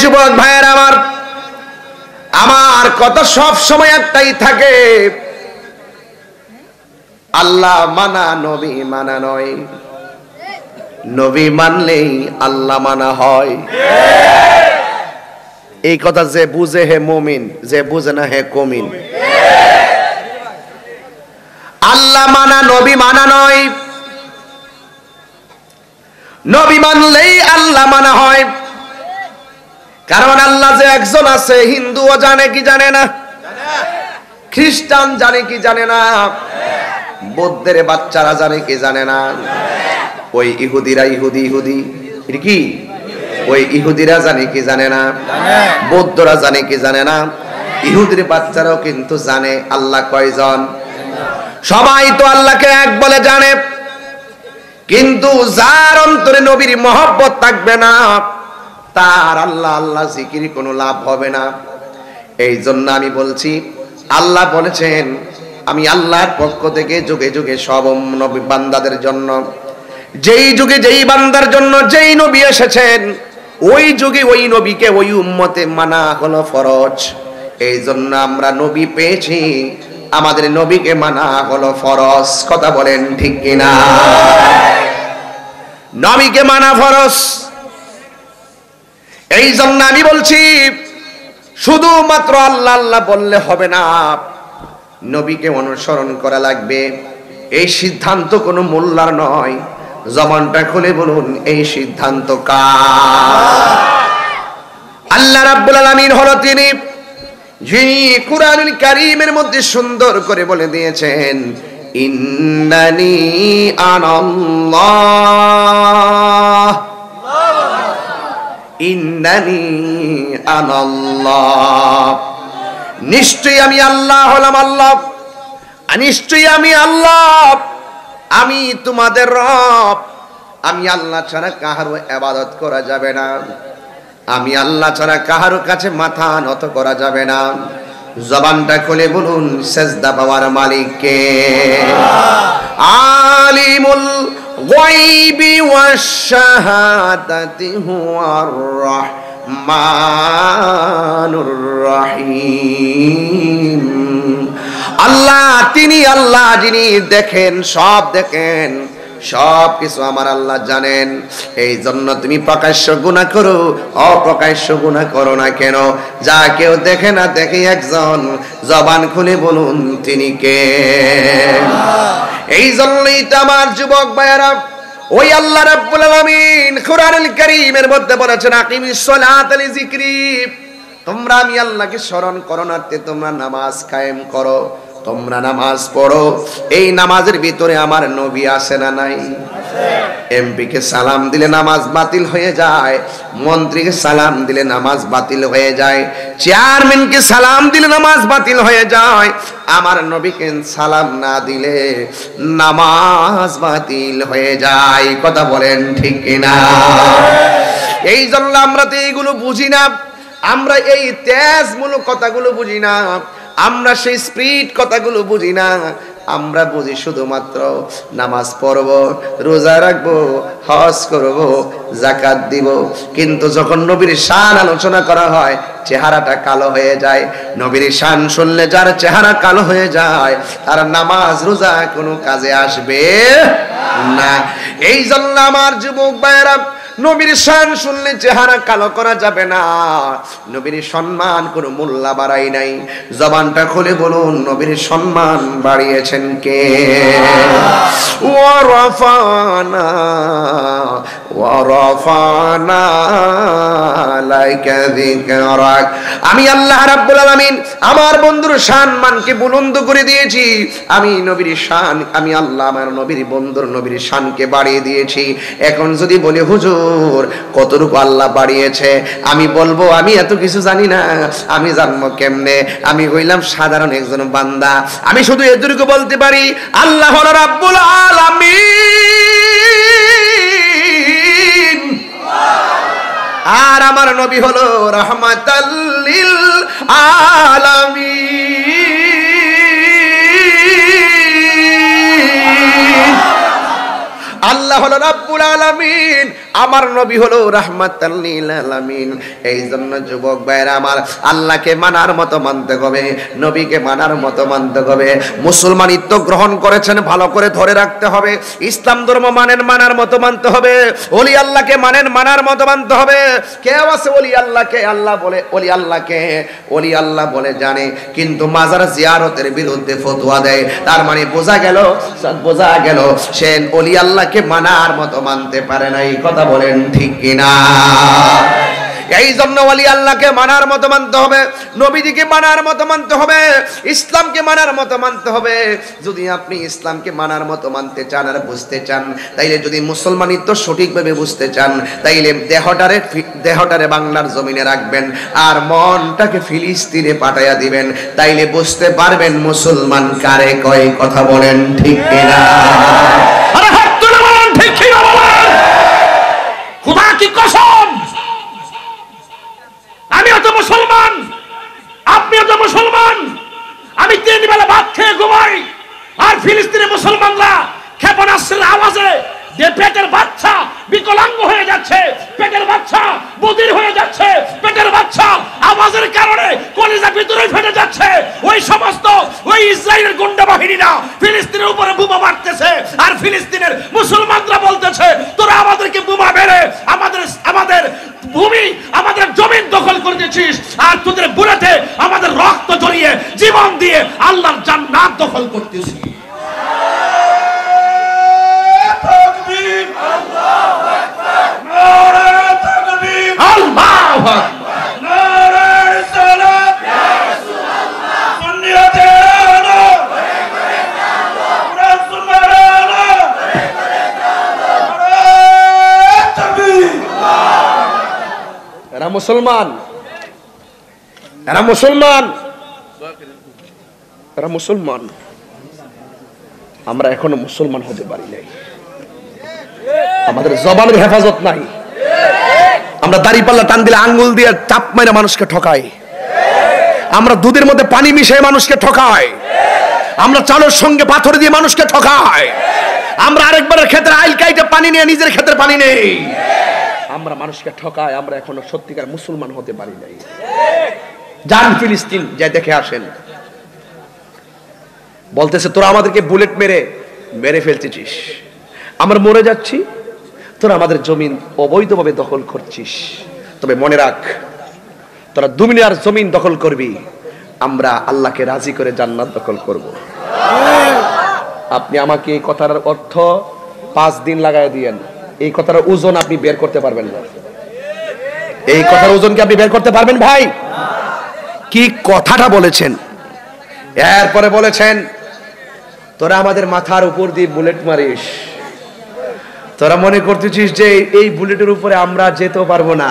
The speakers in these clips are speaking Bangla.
যুবক ভাইয়ের আমার কথা সব সময় একটাই থাকে, আল্লাহ মানা নবী মানা নয়। নবী মানলেই আল্লাহ মানা হয়। এই কথা যে বুঝে হে মুমিন, যে বুঝে না হে কমিন। আল্লাহ মানা নবী মানা নয়। নবী মানলেই আল্লাহ মানা হয়। কারণ আল্লাহ যে একজন আছে, হিন্দুও জানে কি জানে না, খ্রিস্টান জানে কি জানে না, বৌদ্ধের বাচ্চারা জানে কি জানে না, ওই ইহুদিরা ইহুদি কি ওই ইহুদিরা জানে কি জানে না, বৌদ্ধরা জানে কি জানে না, ইহুদির বাচ্চারাও কিন্তু জানে আল্লাহ কয়জন। সবাই তো আল্লাহকে এক বলে জানে, কিন্তু যার অন্তরে নবীর মহব্বত থাকবে না, তার আল্লাহ আল্লাহ জিকির কোনো লাভ হবে না। এই জন্য আমি বলছি, আল্লাহ বলেছেন আমি আল্লাহর পক্ষ থেকে যুগে যুগে সব নবী বান্দাদের জন্য, যেই যুগে যেই বান্দার জন্য যেই নবী এসেছেন, ওই যুগে ওই নবীকে ওই উম্মতে মানা হলো ফরজ। এই জন্য আমরা নবী পেয়েছি, আমাদের নবীকে মানা হলো ফরজ। কথা বলেন ঠিক কিনা? নবীকে মানা ফরজ। এই জন্য আমি বলছি, শুধুমাত্র আল্লাহ আল্লাহ বললে হবে না, নবীকে অনুসরণ করা লাগবে। এই সিদ্ধান্ত কোনো মোল্লার নয়। জবানটা খুলে বলুন, এই সিদ্ধান্ত কার? আল্লাহ রাব্বুল আলামিন হলো তিনি, যিনি কুরআনুল কারীমের মধ্যে সুন্দর করে বলে দিয়েছেন, ইন্নানি আনাল্লাহ, ইন্নানি আনাল্লাহ, নিশ্চয়ই আমি আল্লাহ হলাম। আল্লাহ নিশ্চয়ই আমি আল্লাহ, আমি তোমাদের রব। আমি আল্লাহ ছাড়া কাহারও ইবাদত করা যাবে না, আমি আল্লাহ ছাড়া কাহারও কাছে মাথা নত করা যাবে না। জবানটা খুলে বলুন, সেজদা পাওয়ার মালিক কে? আলিমুল গায়বি ওয়াশ শাহাদাতি হুয়ার রাহমানুর রহিম। আল্লাহ তিনি আল্লাহ, যিনি দেখেন, সব দেখেন, সব কিছু আমার আল্লাহ জানেন। এই জন্য তুমি প্রকাশ্য গুনাহ করো, অপ্রকাশ্য গুনাহ করো না কেন, যা কেউ দেখে না দেখে একজন, জবান খুলে বলুন তিনি কে? এই জন্যই তো আমার যুবক ভাইয়েরা, ওই আল্লাহ রাব্বুল আলামিন কুরআনুল কারীমের মধ্যে বলেছেন, আকিমিস সালাতা লিযিকরি, তোমরা আমি আল্লাহকে স্মরণ করো না, তোমরা নামাজ কায়েম করো, তোমরা নামাজ পড়ো। এই নামাজের ভিতরে আমার নবী আছে না নাই? এমপিকে সালাম দিলে নামাজ বাতিল হয়ে যায়, মন্ত্রীকে সালাম দিলে নামাজ বাতিল হয়ে যায়, চেয়ারম্যানকে সালাম দিলে নামাজ বাতিল হয়ে যায়। আমার নবীকে সালাম না দিলে নামাজ বাতিল হয়ে যায়। কথা বলেন ঠিক কিনা? এই জন্য আমরা তো এইগুলো বুঝি না, আমরা এই তেজমূলক কথাগুলো বুঝি না, আমরা সেই স্পিরিট কথাগুলো বুঝি না। আমরা বুঝি শুধুমাত্র নামাজ পড়ব, রোজা রাখবো, হজ করব, যাকাত দিব। কিন্তু যখন নবীর শান আলোচনা করা হয়, চেহারাটা কালো হয়ে যায়। নবীর শান শুনলে যার চেহারা কালো হয়ে যায়, তার নামাজ রোজা কোনো কাজে আসবে না। এই জন্য আমার যুবক ভাইয়েরা, নবীর শান শুনলে চেহারা কালো করা যাবে না। নবীর সম্মান কোনো মূল্য বাড়াই নাই। জবানটা খুলে বলুন, নবীর সম্মান বাড়িয়েছেন কে? ওয়া রাফানা লাইকা যিকরাক। আমি আল্লাহ রাব্বুল আলামিন আমার বন্ধুর সম্মানকে বুলন্দ করে দিয়েছি। আমি নবীর শান, আমি আল্লাহ আমার নবীর বন্ধুর নবীর শানকে বাড়িয়ে দিয়েছি। এখন যদি বলি, হুজুর কতটুকু আল্লাহ বাড়িয়েছে, আমি বলবো আমি এত কিছু জানি না, আমি জানবো কেমনে? আমি হইলাম সাধারণ একজন বান্দা। আমি শুধু এতটুকু বলতে পারি, আল্লাহ রাব্বুল আলামিন, আর আমার নবী হলো রাহমাতাল লিল আলামিন। আল্লাহ হলো রাব্বুল আলামিন, আমার নবী হলো রাহমাতাল লিল আলামিন। এই জন্য যুবক ভাইরা আমার, আল্লাহকে মানার মতো মানতে হবে, নবীকে মানার মতো মানতে হবে। মুসলমানিত্ব গ্রহণ করেছেন, ভালো করে ধরে রাখতে হবে। ইসলাম ধর্ম মানার মতো মানতে হবে। ওলি আল্লাহকে মানার মতো মানতে হবে। কেউ আছে ওলি আল্লাহকে আল্লাহ বলে, ওলি আল্লাহ বলে জানে, কিন্তু মাজার জিয়ারতের বিরুদ্ধে ফতোয়া দেয়। তার মানে বোঝা গেল সে ওলি আল্লাহকে মানার মতো মানতে পারে না। এই কথা বলেন ঠিক কিনা? এই জন্য ওলি আল্লাহকে মানার মতো মানতে হবে, নবীজিকে মানার মতো মানতে হবে, ইসলামকে মানার মতো মানতে হবে। যদি আপনি ইসলামকে মানার মতো মানতে চান আর বুঝতে চান, তাইলে যদি মুসলমানিত্ব সঠিকভাবে বুঝতে চান, তাইলে দেহটারে বাংলার জমিনে রাখবেন আর মনটাকে ফিলিস্তিনে পাঠাইয়া দিবেন। তাইলে বুঝতে পারবেন মুসলমান কারে কয়। কথা বলেন ঠিক কিনা? আরে হাত তুলে বলেন ঠিক কিনা বলেন। খোদা কি কসম, আমিও তো মুসলমান, আপনিও তো মুসলমান। আমি 3 বেলা ভাত খেয়ে ঘুমাই, আর ফিলিস্তিনের মুসলমানরা ক্ষেপণাস্ত্রের আওয়াজে যে পেটের বাচ্চা বিকলাঙ্গ হয়ে যাচ্ছে, পেটের বাচ্চা বধির হয়ে যাচ্ছে, পেটের বাচ্চা আওয়াজের কারণে কলিজা ভিতরে ফেটে যাচ্ছে, ওই ইসরায়েলের গুন্ডা বাহিনীরা ফিলিস্তিনের উপরে বোমা মারতেছে। আর ফিলিস্তিনের মুসলমানরা বলতেছে, তোরা আমাদেরকে বোমা মেরে আমাদের ভূমি, আমাদের জমিন দখল করে দিয়েছিস, আর তোদের বুলেটে আমাদের রক্ত জড়িয়ে জীবন দিয়ে আল্লাহর জান্নাত দখল করতেছিস। এরা মুসলমান, আমরা এখনো মুসলমান হতে পারি নাই। আমাদের জবানের হেফাজত নাই। আমরা দাড়িপাল্লা টান দিলে আঙ্গুল দিয়ে চাপ মেরে মানুষকে ঠকাই। আমরা দুধের মধ্যে পানি মিশিয়ে মানুষকে ঠকাই। আমরা চালের সঙ্গে পাথর দিয়ে মানুষকে ঠকাই। আমরা আরেকবারের ক্ষেত্রে আইল কাইটে পানি নিয়ে নিজের ক্ষেত্রে পানি নেই। আমরা মানুষকে ঠকাই। আমরা এখনো সত্যিকার মুসলমান হতে পারি নাই। যান ফিলিস্তিন, যাই দেখে আসেন। বলতেছে, তোরা আমাদেরকে বুলেট মেরে ফেলতেছিস, আমরা মরে যাচ্ছি, তোরা আমাদের জমিন অবৈধভাবে দখল করছিস। তবে মনে রাখ, তোরা দুনিয়ার জমিন দখল করবি, আমরা আল্লাহকে রাজি করে জান্নাত দখল করব। আপনি আমাকে এই কথার অর্থ 5 দিন লাগাই দিয়েন, এই কথার ওজন আপনি বের করতে পারবেন না। এই কথার ওজন কি আপনি বের করতে পারবেন ভাই? কি কথাটা বলেছেন। এরপরে বলেছেন, তোরা আমাদের মাথার উপর দিয়ে বুলেট মারিস, তোরা মনে করতেছিস যে এই বুলেটের উপরে আমরা যেতেও পারবো না।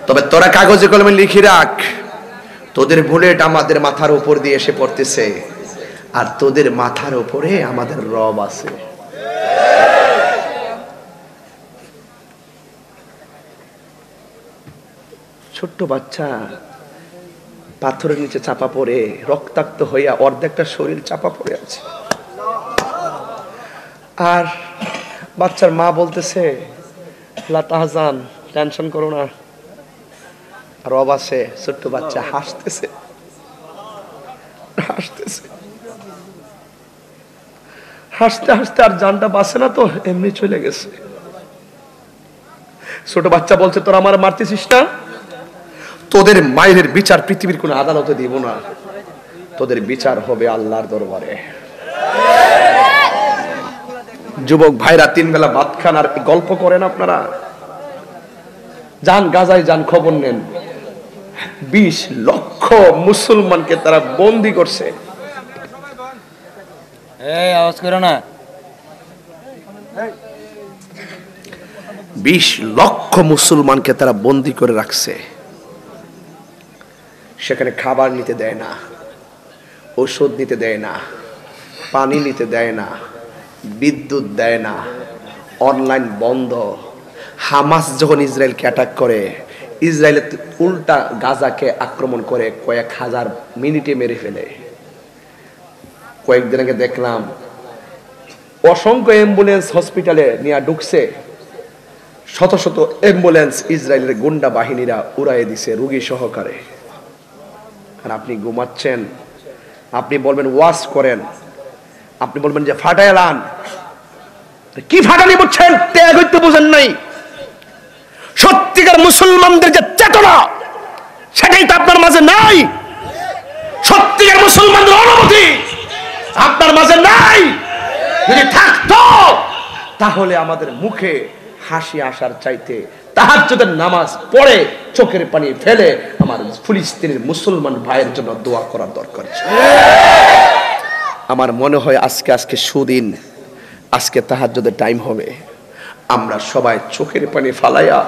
তবে তোরা কাগজে কলমে লিখে রাখ, তোদের বুলেট আমাদের মাথার উপর দিয়ে এসে পড়তেছে, আর তোদের মাথার উপরে আমাদের রব আছে। ছোট্ট বাচ্চা পাথরের নিচে চাপা পড়ে রক্তাক্ত হইয়া অর্ধেকটা শরীর চাপা পড়ে আছে, আর বাচ্চার মা বলতেছে, লা তাহজান, টেনশন করো না, রব আছে। ছোট্ট বাচ্চা হাসতেছে হাসতে হাসতে আর জানটা বাঁচে না, তো এমনি চলে গেছে। ছোট বাচ্চা বলছে, তোরা আমার মারতেছিস না, তোদের মায়ের বিচার পৃথিবীর কোন আদালতে দিব না, তোদের বিচার হবে আল্লাহর দরবারে। যুবক ভাইরা, 3 বেলা ভাত খান আর গল্প করেন আপনারা। যান গাজায়, যান, খবর নেন। 20 লক্ষ মুসলমানকে তারা বন্দী করছে। আওয়াজ করো না। 20 লক্ষ মুসলমানকে তারা বন্দী করে রাখছে। সেখানে খাবার নিতে দেয় না, ওষুধ নিতে দেয় না, পানি নিতে দেয় না, বিদ্যুৎ দেয় না, অনলাইন বন্ধ। হামাস যখন ইসরায়েলকে অ্যাটাক করে, ইসরায়েলের উল্টা গাজাকে আক্রমণ করে কয়েক হাজার মিনিটে মেরে ফেলে। কয়েকদিন আগে দেখলাম অসংখ্য অ্যাম্বুলেন্স হসপিটালে নিয়ে ঢুকছে, শত শত অ্যাম্বুলেন্স ইসরায়েলের গুন্ডা বাহিনীরা উড়াইয়ে দিছে রোগী সহকারে, আর আপনি ঘুমাচ্ছেন। আপনি বলবেন ওয়াজ করেন, আপনি বলবেন যে ফাটায় লান। কি ফাটানি বুঝছেন? ত্যাগ হইতে বুঝেন নাই। সত্যিকার মুসলমানদের যে চেতনা সেটাই তো আপনার মাঝে নাই। সত্যিকার মুসলমানদের অনুভূতি আপনার মাঝে নাই। যদি থাকতো তাহলে আমাদের মুখে হাসি আসার চাইতে তাহাজ্জুদের নামাজ পড়ে চোখের পানি ফেলে আমার ফিলিস্তিনের মুসলমান ভাইয়ের জন্য দোয়া করার দরকার। আমার মনে হয় আজকে সুদিন, আজকে তাহাজ্জুদের টাইম হবে, আমরা সবাই চোখের পানি ফালাইয়া,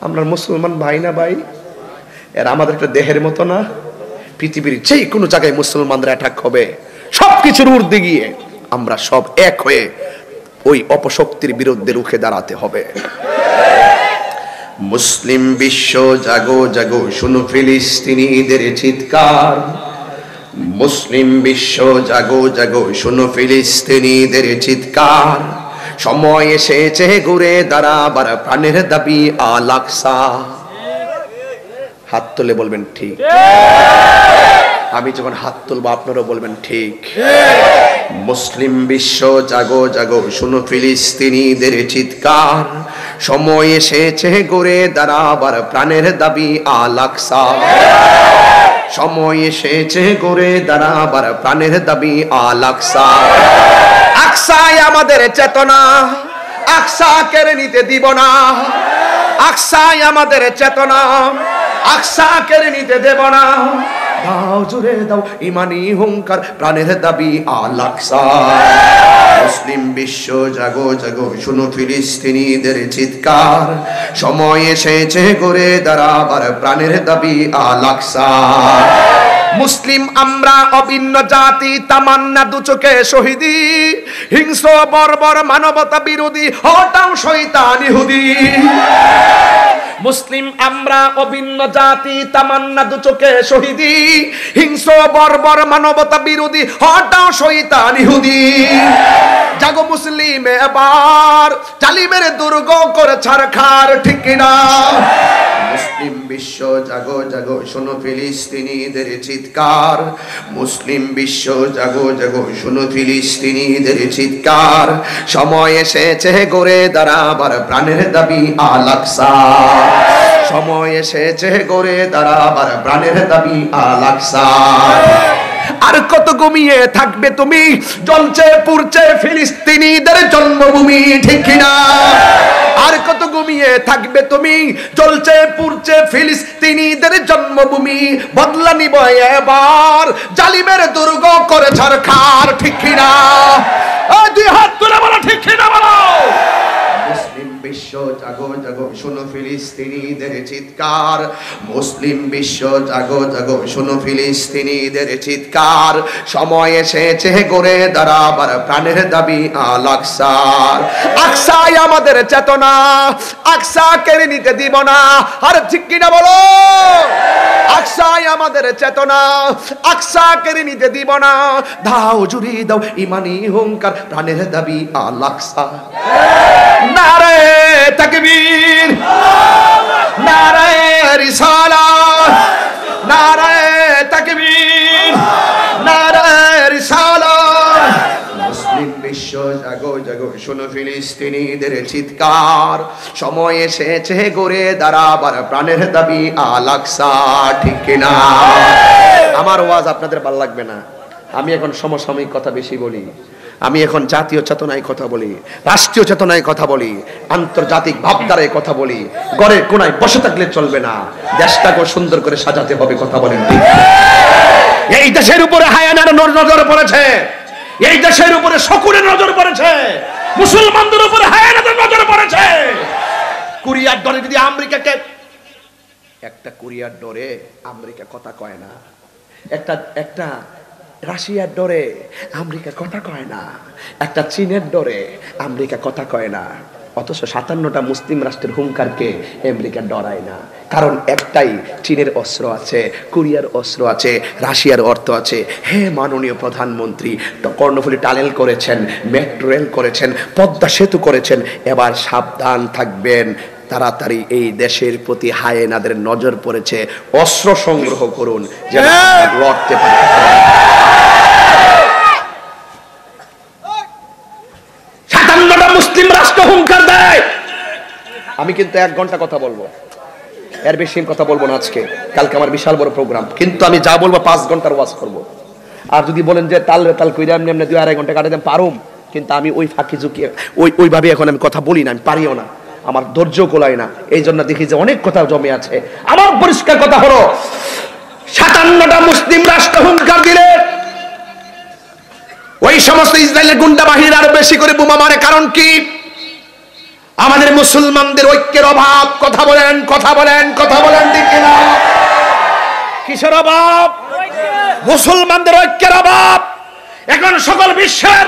আমরা মুসলমান ভাই না ভাই, এর আমাদের একটা দেহের মতো না। পৃথিবীর যে কোনো জায়গায় মুসলমানরা অ্যাটাক হবে, সবকিছুর ঊর্ধ্বে গিয়ে আমরা সব এক হয়ে ওই অপশক্তির বিরুদ্ধে রুখে দাঁড়াতে হবে। মুসলিম বিশ্ব জাগো জাগো, শুনো ফিলিস্তিনিদের চিৎকার। মুসলিম বিশ্ব জাগো জাগো, শুনো ফিলিস্তিনিদের চিৎকার। সময় এসেছে ঘুরে দাঁড়াবার, প্রাণের দাবি আল আকসা। হাত তুলে বলবেন ঠিক। আমি যখন হাত তুলবো আপনারাও বলবেন ঠিক। মুসলিম বিশ্ব জাগো জাগো, শুনো ফিলিস্তিনিদের চিৎকার। সময় এসেছে ঘুরে দাঁড়াবার, প্রাণের দাবি আল আকসা। সময় এসেছে ঘুরে দাঁড়াবার, প্রাণের দাবি আল আকসা। আকসায় আমাদের চেতনা, আকসা কেড়ে নিতে দিব না। আকসায় আমাদের চেতনা, আকসা কেড়ে নিতে দেব না। দাও জুড়ে দাও ইমানি হুঙ্কার, প্রাণের দাবি আল আকসা। মুসলিম বিশ্ব জাগো জাগো, শুনো ফিলিস্তিনিদের চিৎকার। সময় এসেছে ঘুরে দাঁড়াবার, প্রাণের দাবি আল আকসা। মুসলিম আমরা অভিন্ন জাতি, তামান্না দু চোখে শহীদি। হিংস্র বর্বর মানবতা বিরোধী, হটাও শয়তান ইহুদি। মুসলিম আমরা অভিন্ন জাতি, তামান্না দু চোখে শহীদি। হিংস্র বর্বর মানবতা বিরোধী, হটাও শয়তান ইহুদি। জাগো মুসলিম এবার, জালিমের দুর্গ করে ছারখার, ঠিক না? মুসলিম বিশ্ব জাগো জাগো, শোনো ফিলিস্তিনিদের চিৎকার। মুসলিম বিশ্ব জাগো জাগো, শোনো ফিলিস্তিনিদের চিৎকার। সময় এসেছে গড়ে দাঁড়াবার, প্রাণের দাবি আল আকসা। সময় এসেছে গড়ে দাঁড়াবার, প্রাণের দাবি আল আকসা। আর কত ঘুমিয়ে থাকবে তুমি, জ্বলছে পুড়ছে ফিলিস্তিনিদের জন্মভূমি, ঠিক না? আর কত ঘুমিয়ে থাকবে তুমি, জ্বলছে পুড়ছে ফিলিস্তিনিদের জন্মভূমি। বদলা নিব এবার, জালিমের দুর্গ করে ছারখার, ঠিক না? দুই হাত তুলে বলো ঠিক না বলো। মুসলিম বিশ্ব জাগো জাগো, শোনো ফিলিস্তিনিদের চিৎকার। মুসলিম বিশ্ব জাগো জাগো, শোনো ফিলিস্তিনিদের চিৎকার। সময় এসেছে গড়ে দাঁড়াবার, প্রাণের দাবি আল আকসা। আকসায় আমাদের চেতনা, আকসা কেড়ে নিতে দিব না। আর ঠিক কিনা বলো? আকসায় আমাদের চেতনা, আকসা কেড়ে নিতে দিব না। দাও জুড়ে দাও ইমানি হুঙ্কার, প্রাণের দাবি আল আকসা। নারে তাকবীর, নারে রিসালাত, নারে তাকবীর, নারে রিসালাত। মুসলিম বিশ্ব জাগো জাগো, শোনো ফিলিস্তিনিদের চিৎকার। সময় এসেছে গড়ে দাঁড়াবার, প্রাণের দাবি আল আকসা, ঠিক না? আমার ওয়াজ আপনাদের ভালো লাগবে না। আমি এখন সমসাময়িক কথা বেশি বলি। আমি এখন জাতীয় চেতনায় কথা বলি, রাষ্ট্রীয় চেতনায় কথা বলি, আন্তর্জাতিক ভাবধারায় কথা বলি। ঘরে কোনায় বসে থাকলে চলবে না, দেশটাকে সুন্দর করে সাজাতে হবে। কথা বলেন ঠিক? এই দেশের উপরে হায়ানার নজর পড়েছে, এই দেশের উপরে শকুনের নজর পড়েছে, মুসলমানদের উপরে হায়ানাদের নজর পড়েছে। কোরিয়ার ডরে যদি আমেরিকাকে, একটা কোরিয়ার ডরে আমেরিকা কথা কয় না, একটা রাশিয়ার ডরে আমেরিকা কথা কয় না, একটা চীনের ডরে আমেরিকা কথা কয় না। অথচ 57টা মুসলিম রাষ্ট্রের হুঙ্কারকে আমেরিকা ডরায় না। কারণ একটাই, চীনের অস্ত্র আছে, কোরিয়ার অস্ত্র আছে, রাশিয়ার অর্থ আছে। হে মাননীয় প্রধানমন্ত্রী, কর্ণফুলী টানেল করেছেন, মেট্রো রেল করেছেন, পদ্মা সেতু করেছেন, এবার সাবধান থাকবেন। তাড়াতাড়ি এই দেশের প্রতি হায়েনাদের নজর পড়েছে, অস্ত্র সংগ্রহ করুন যেন লড়তে পারে। মুসলিম রাষ্ট্র হুঙ্কার দেয়। আমি কিন্তু 1 ঘন্টা কথা বলবো, এর বেশি কথা বলবো না আজকে। কালকে আমার বিশাল বড় প্রোগ্রাম, কিন্তু আমি যা বলবো 5 ঘন্টার ওয়াজ করব। আর যদি বলেন যে তাল কইরা এমনি 2-2.5 ঘন্টা কাটাতে পারুম, কিন্তু আমি ওই ফাঁকি ঝুঁকি ওইভাবে এখন আমি কথা বলি না, আমি পারিও না, আমার ধৈর্য কোলায় না। এই জন্য দেখি যে অনেক কথা জমে আছে। আমার পরিষ্কার কথা হলো 57টা মুসলিম রাষ্ট্র হুঙ্কার দিলে ওই সমস্ত ইসরায়েলের গুন্ডা বাহিনীর আরো বেশি করে বোমা মারে। কারণ কি? আমাদের মুসলমানদের ঐক্যের অভাব। কথা বলেন, কথা বলেন, কথা বলেন, ঠিক কিনা? কিসের অভাব? মুসলমানদের ঐক্যের অভাব। এখন সকল বিশ্বের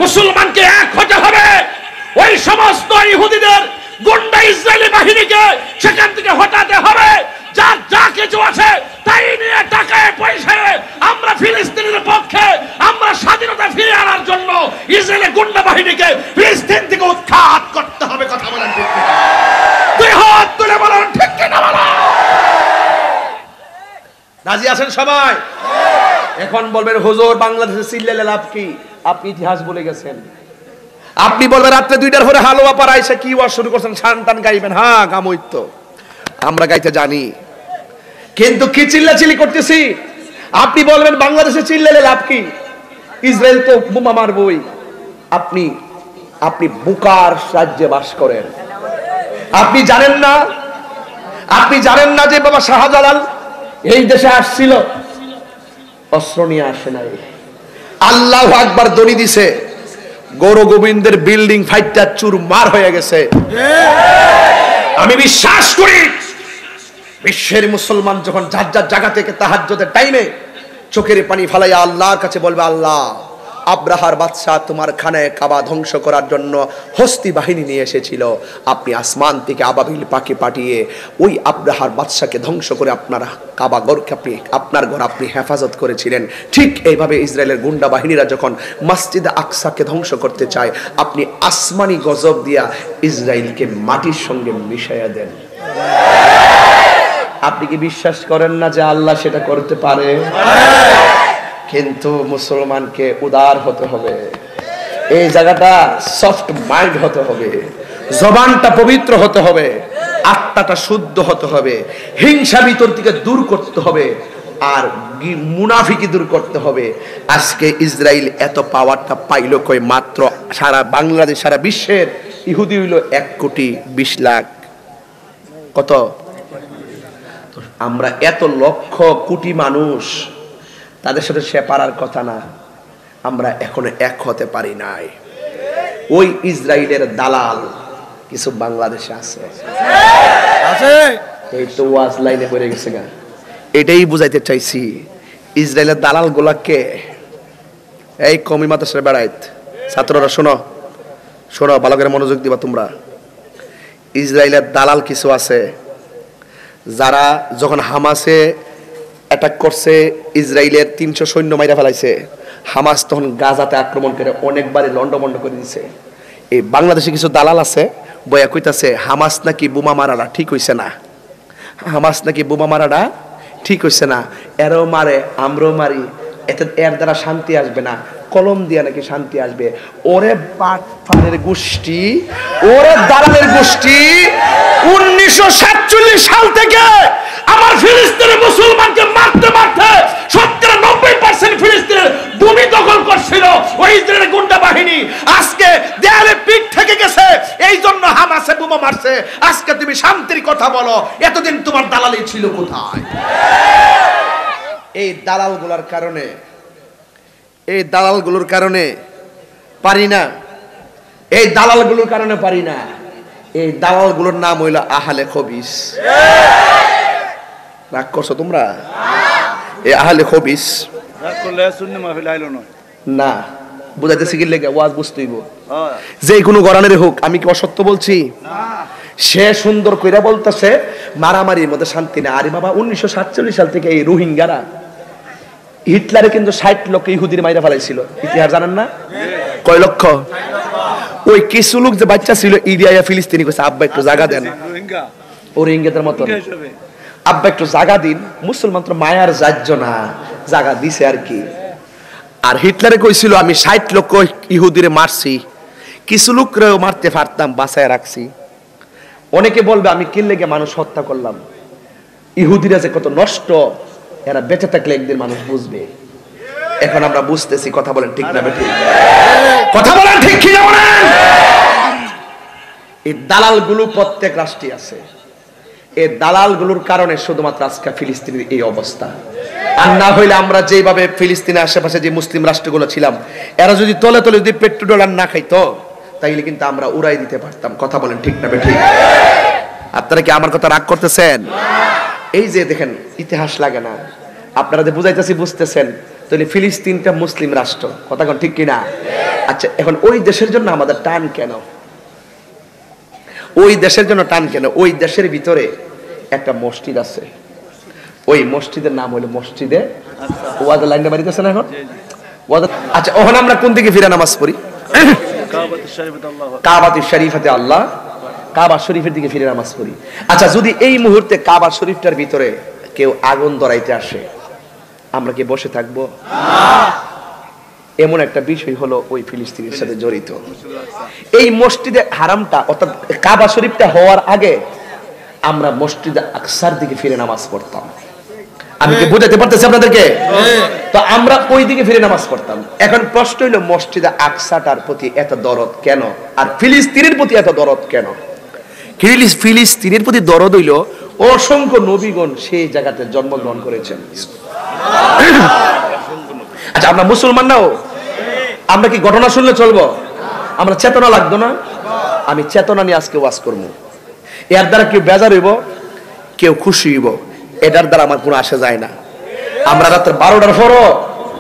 মুসলমানকে এক হতে হবে। ওই সমস্ত ইহুদিদের গুন্ডা ইসরায়েলি বাহিনীকে সেখান থেকে হটাতে হবে। যার যা কিছু আছে তাই নিয়ে টাকায় পয়সায় আমরা ফিলিস্তিনের পক্ষে, আমরা স্বাধীনতা ফিরে আনার জন্য ইসরায়েলের গুন্ডা বাহিনীকে ফিলিস্তিন থেকে উৎখাত করতে হবে। কথা বলেন ঠিক কিনা? দুই হাত তুলে বলেন ঠিক কিনা বলেন। রাজি আছেন সবাই? এখন বলবেন হুজুর বাংলাদেশে চিল্লালে লাভ কি? আপনি ইতিহাস বলে গেছেন। আপনি বলবেন রাত্রে 2টার পরে হালুয়া পাড়া এসে কি ওয়াজ শুরু করছেন, শানতান গাইবেন। হ্যাঁ গামই তো, আমরা গাইতে জানি, কিন্তু কি চিল্লাচিল্লি করতেছি? আপনি বলবেন বাংলাদেশে চিল্লালে লাভ কি? ইসরায়েল তো বোমা মারবই। আপনি আপনি বুকার রাজ্যে বাস করেন। আপনি জানেন না, আপনি জানেন না যে বাবা শাহজালাল এই দেশে আসছিল, অস্ত্র নিয়ে আসে নাই। আল্লাহু আকবার ধ্বনি দিছে, গৌর গোবিন্দের বিল্ডিং ফাইটটা চুরমার হয়ে গেছে। আমি বিশ্বাস করি বিশ্বের মুসলমান যখন যার যার জায়গা থেকে তাহাজ্জুদের টাইমে চোখের পানি ফালাইয়া আল্লাহর কাছে বলবে, আল্লাহ আব্রাহার বাদশা তোমার খানায় কাবা ধ্বংস করার জন্য হস্তি বাহিনী নিয়ে এসেছিল, আপনি আসমান থেকে আবাবিল পাখি পাঠিয়ে ওই আব্রাহার বাদশাকে ধ্বংস করে আপনার কাবা ঘরকে আপনি, আপনার ঘর আপনি হেফাজত করেছিলেন। ঠিক এইভাবে ইসরায়েলের গুন্ডা বাহিনীরা যখন মসজিদ আকসাকে ধ্বংস করতে চায়, আপনি আসমানি গজব দিয়া ইসরায়েলকে মাটির সঙ্গে মিশাইয়া দেন। আপনি কি বিশ্বাস করেন না যে আল্লাহ সেটা করতে পারে? কিন্তু মুসলমানকে উদার হতে হবে, এই জায়গাটা সফট মাইন্ড হতে হবে, জবানটা পবিত্র হতে হবে, আত্মাটা শুদ্ধ হতে হবে, হিংসা ভিতর থেকে দূর করতে হবে, আর মুনাফিকি দূর করতে হবে। আজকে ইসরায়েল এত পাওয়ারটা পাইল কই? মাত্র সারা বাংলাদেশ, সারা বিশ্বের ইহুদি হইল 1,20,00,000। কত? আমরা এত লক্ষ কোটি মানুষ, তাদের সাথে সে পারার কথা না। আমরা এখনো এক হতে পারি নাই। ওই ইসরায়েলের দালাল কিছু বাংলাদেশে আছে, এই তো ওয়াজ লাইনে পড়ে গেছে গা। এটাই বুঝাইতে চাইছি, ইসরায়েলের দালাল গুলাকে। এই কমি মাদ্রাসায় বেড়াইত ছাত্ররা শোনো, শোনো ভালো করে মনোযোগ দিবা তোমরা। ইসরায়েলের দালাল কিছু আছে যারা যখন হামাসে অ্যাটাক করছে, ইসরায়েলের 300 সৈন্য মাইরা ফেলাইছে, হামাস তখন গাজাতে আক্রমণ করে অনেকবারই লন্ডভন্ড করে দিয়েছে। এই বাংলাদেশে কিছু দালাল আছে, বয়া কইতাছে হামাস নাকি বোমা মারাটা ঠিক হইছে না, হামাস নাকি বোমা মারাটা ঠিক হইছে না, এরও মারে আমরাও মারি, এতে এর দ্বারা শান্তি আসবে না, কলম দিয়া নাকি শান্তি আসবে। ওরে বাটপারের গোষ্ঠী, ওরে দালালের গোষ্ঠী, 1947 সাল থেকে আমার ফিলিস্তিনের মুসলমানকে মারতে মারতে 90% ফিলিস্তিনের ভূমি দখল করছিল ওই ইসরায়েলের গুন্ডা বাহিনী। আজকে দেয়ালে পিঠ থেকে গেছে, এই জন্য হামাসে বোমা মারছে। আজকে তুমি শান্তির কথা বলো, এতদিন তোমার দালালি ছিল কোথায়? এই দালালগুলোর কারণে, এই দালালগুলোর কারণে পারি না, এই দালালগুলোর কারণে পারি না। এই দালালগুলোর নাম হইল আহলে খবিস। রাগ করছো তোমরা? এই আহলে খবিস না, বুঝাইতেছি কি লেগে ওয়াজ বুঝতেইব যে কোনো গরানের হোক, আমি কি অসত্য বলছি? সে সুন্দর কইরা বলতেছে মারামারির মধ্যে শান্তি না। আরে বাবা 1947 সাল থেকে এই রোহিঙ্গারা হিটলারে কিন্তু 60 লক্ষ ইহুদির মাইরা ফেলাইছিল, ইতিহাস জানেন না? কয় লক্ষ? ওই কিছু লোক যে বাচ্চা ছিল ইরিয়া ফিলিস্তিনি কইছে আব্বা একটু জায়গা দেন, ও রোহিঙ্গাদের মত আব্বা একটু জায়গা দিন। মুসলমান তো মায়ার যাজ্য না, জায়গা দিছে আর কি। আর হিটলারে কইছিল আমি 60 লক্ষ ইহুদিরে মারছি, কিছু লোকরেও মারতে পারতাম, বাঁচায় রাখছি। অনেকে বলবে আমি কি লেগে মানুষ হত্যা করলাম, ইহুদিরা যে কত নষ্ট এরা বেঁচে থাকলে একদিন মানুষ বুঝবে। এখন আমরা বুঝতেছি, কথা বলেন ঠিক না বেঠিক? কথা বলেন ঠিক কি না বলেন? এই দালালগুলো প্রত্যেক রাষ্ট্রে আছে, এই দালালগুলোর কারণে শুধুমাত্র আজকে ফিলিস্তিনের এই অবস্থা। আর না হইলে আমরা যেভাবে ফিলিস্তিনের আশেপাশে যে মুসলিম রাষ্ট্রগুলো ছিলাম, এরা যদি তলে তলে যদি পেট্রোল না খাইতো তাইলে কিন্তু আমরা উড়াই দিতে পারতাম। কথা বলেন ঠিক না বেঠিক? আপনারা কি আমার কথা রাগ করতেছেন? এই যে দেখেন ইতিহাস লাগে না, আপনারা যে বুঝাইতেছি বুঝতেছেন, তাহলে ফিলিস্তিনটা মুসলিম রাষ্ট্র, কথা কোন ঠিক কিনা? আচ্ছা, এখন ওই দেশের জন্য আমাদের টান কেন? ওই দেশের জন্য টান কেন? ওই দেশের ভিতরে একটা মসজিদ আছে, ওই মসজিদের নাম হলো মসজিদে ওয়াজ। লাইনটা বাড়িতেছে না এখন? আচ্ছা, ওখানে আমরা কোন দিকে ফিরে নামাজ পড়ি? কাবাতুশ শরীফাতে আল্লাহ, কাবা শরীফের দিকে ফিরে নামাজ পড়ি। আচ্ছা, যদি এই মুহূর্তে কাবা শরীফটার ভিতরে কেউ আগুন ধরাইতে আসে, আমরা কি বসে থাকবো? এমন একটা বিষয় হলো ওই ফিলিস্তিনের সাথে জড়িত। এই মসজিদে হারামটা অর্থাৎ কাবা শরীফটা হওয়ার আগে আমরা মসজিদে আকসার দিকে ফিরে নামাজ পড়তাম। আমি কি বুঝাতে পারতেছি আপনাদেরকে? তো আমরা ওই দিকে ফিরে নামাজ পড়তাম। এখন প্রশ্ন হইলো মসজিদে আকসাটার প্রতি এত দরদ কেন, আর ফিলিস্তিনের প্রতি এত দরদ কেন? ফিলিস্তিনের প্রতি দরদ হইল অসংখ্য নবীগণ সেই জায়গাতে জন্মগ্রহণ করেছেন। আচ্ছা, আমরা মুসলমান নাও, আমরা কি ঘটনা শুনলে চলবো? আমরা চেতনা লাগতো না? আমি চেতনা নিয়ে আজকে ওয়াজ করবো। এর দ্বারা কেউ বেজার হইব, কেউ খুশি হইব, এটার দ্বারা আমার কোনো আসে যায় না। আমরা রাত্রে 12টার পরও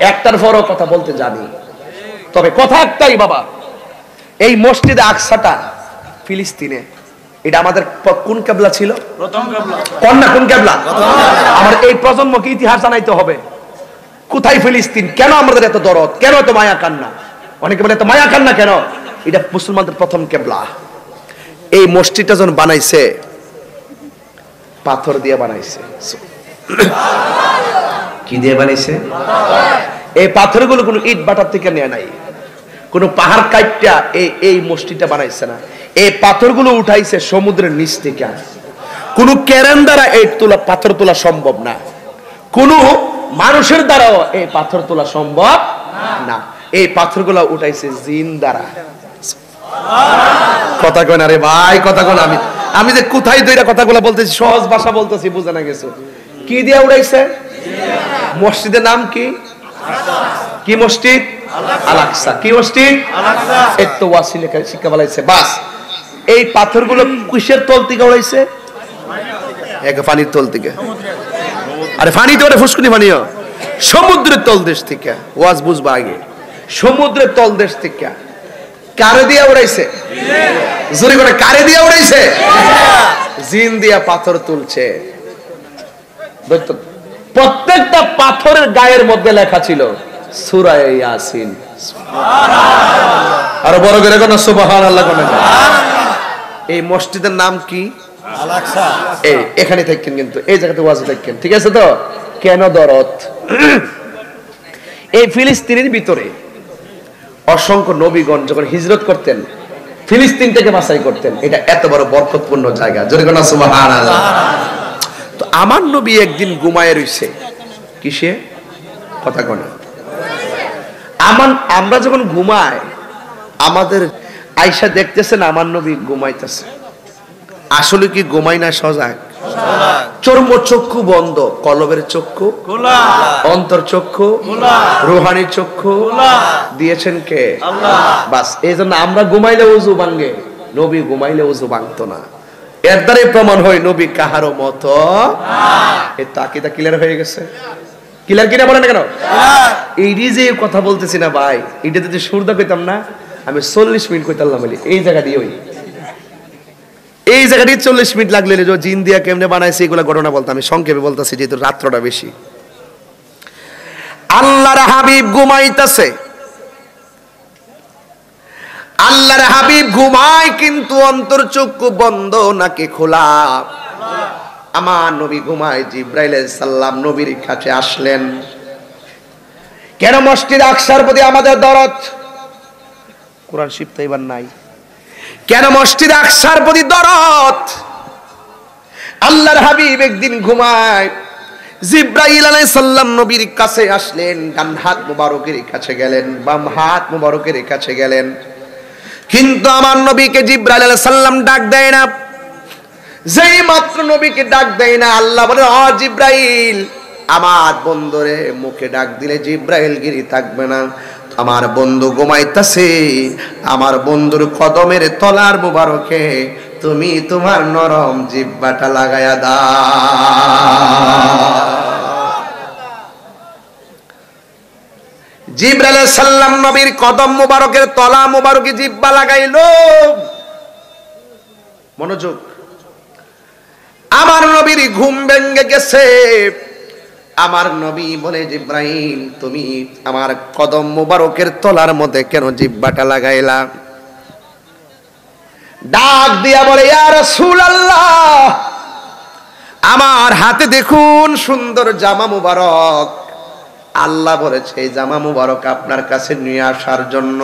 1টার পরও কথা বলতে জানি। তবে কথা একটাই বাবা, এই মসজিদে আকসাটা ফিলিস্তিনে, এটা আমাদের কোন কেবলা ছিল? প্রথম কেবলা। কোন না কোন কেবলা? আমার এই প্রজন্মকে ইতিহাস জানাইতে হবে। কোথায় ফিলিস্তিন? কেন আমাদের এত দরদ? কেন এত মায়া কান্না? অনেকে বলে এত মায়া কান্না কেন? এটা মুসলমানদের প্রথম কেবলা। এই মসজিদটা যখন বানাইছে পাথর দিয়ে বানাইছে। কি দিয়ে বানাইছে? এই পাথরগুলো কোনো ইট বাটার থেকে নেয় নাই, কোন পাহাড় কাইটটা এই মসজিদটা বানাইছে না। এই পাথরগুলো উঠাইছে সমুদ্রের নিচ থেকে। কোন কেরান দ্বারা এই পাথর তোলা সম্ভব না, কোন মানুষের দ্বারাও এই পাথর তোলা সম্ভব না। এই পাথরগুলো উঠাইছে জিন দ্বারা। কথা কয় না রে ভাই, কথা কয় না। আমি যে কোথায় দুইটা কথাগুলো বলতেছি, সহজ ভাষা বলতেছি, বুঝে না গেছো? কি দিয়ে উঠাইছে? মসজিদের নাম কি? কি মসজিদ? আল আকসা। কি মসজিদ? আল আকসা। এত ওয়াসিলে শিক্ষা বলাইছে। বাস, এই পাথরগুলো কিসের তল থেকে উঠাইছে? এক পানির তল থেকে। আরে পানি তো ওটা ফুসকুনি পানিও, সমুদ্রের তলদেশ থেকে। ওয়াজ বুঝবা আগে, সমুদ্রের তলদেশ থেকে। কারে দিয়া উড়াইছে? জোরে করে কারে দিয়া উড়াইছে? জিন দিয়া পাথর তুলছে। প্রত্যেকটা পাথরের গায়ের মধ্যে লেখা ছিল সূরা ইয়াসিন। আর বড় করে কোন সুবহানাল্লাহ কোন। এই মসজিদের নাম কি? আল আকসা। এই এখানে থাকেন, কিন্তু এই জায়গাতে ওয়াজ থাকেন, ঠিক আছে তো? কেন দরদ? এই ফিলিস্তিনের ভিতরে অসংখ্য নবীগণ যখন হিজরত করতেন, ফিলিস্তিন থেকে বাছাই করতেন। এটা এত বড় বরকতপূর্ণ জায়গা, জোরে কোন সুবহানাল্লাহ। তো আমার নবী একদিন ঘুমায় রইছে। কিসে? কথা কোন? আমরা যখন ঘুমাই, আমাদের আয়েশা দেখতেছেন আমার নবী ঘুমাইতেছে। আসলে কি ঘুমাই না সজাগ? চর্ম চক্ষু বন্ধ, কলবের চক্ষু খোলা, অন্তর চক্ষু খোলা, রূহানি চক্ষু খোলা দিয়েছেন কে? আল্লাহ। বাস, এইজন্য আমরা ঘুমাইলে ওযু ভাঙে, নবী ঘুমাইলে ওযু ভাঙতো না। এর দ্বারাই প্রমাণ হয় নবী কাহারও মতো না। এই তাকিদা ক্লিয়ার হয়ে গেছে? ক্লিয়ার কিনা বলেন না কেন? এই যে কথা বলতেছি না ভাই, এটা যদি সুরদা কইতাম না আমি 40 মিনিট কইতাম বলি। এই জায়গা দিয়ে এই জায়গাটি 40 মিনিট লাগলে যে জিন দিয়া কেমনে বানাইছে এগুলা ঘটনা বলতাম। আমি সংক্ষেপে বলতেছি যেহেতু রাত্রটা বেশি। আল্লাহর হাবিব ঘুমাইতেছে, আল্লাহর হাবিব ঘুমায় কিন্তু অন্তর চক্ষু বন্ধ নাকি খোলা। আমার নবী ঘুমায়, জিবরাইল আলাইহিস সালাম নবীর কাছে আসলেন। কেন মসজিদ আকসার প্রতি আমাদের দরদ? কোরআন শিবতে এবার নাই। কেন মসজিদ আকসার প্রতি দরদ? আল্লাহর হাবিব একদিন ঘুমায়, জিবরাইল আলাইহিস সালাম নবীর কাছে আসলেন, ডান হাত মুবারকের কাছে গেলেন, বাম হাত মুবারকের কাছে গেলেন, কিন্তু আমার নবীকে জিবরাইল আলাইহিস সালাম ডাক দেয় না। যেই মাত্র নবীকে ডাক দেয় না, আল্লাহ বলে ও জিবরাইল, আমার বন্ধুরে মুখে ডাক দিলে জিবরাইল গিরি থাকবে না। আমার বন্ধু ঘুমাইতেছে, আমার বন্ধুর কদমের তলার মুবারকে তুমি তোমার নরম জিহ্বাটা লাগায়া দাও। জিবরাইল আলাইহিস সালাম নবীর কদম মুবারকের তলা মুবারকে জিহ্বা লাগাইলো। মনোযোগ, আমার নবীর ঘুম ভেঙে গেছে। আমার নবী বলে জিবরাইল, তুমি আমার কদম মুবারকের তলার মধ্যে কেন জিহ্বাটা লাগাইলা? ডাক দিয়া বলে ইয়া রাসূলুল্লাহ, আমার হাতে দেখুন সুন্দর জামা মুবারক, আল্লাহ বলেছে এই জামা মুবারক আপনার কাছে নিয়ে আসার জন্য।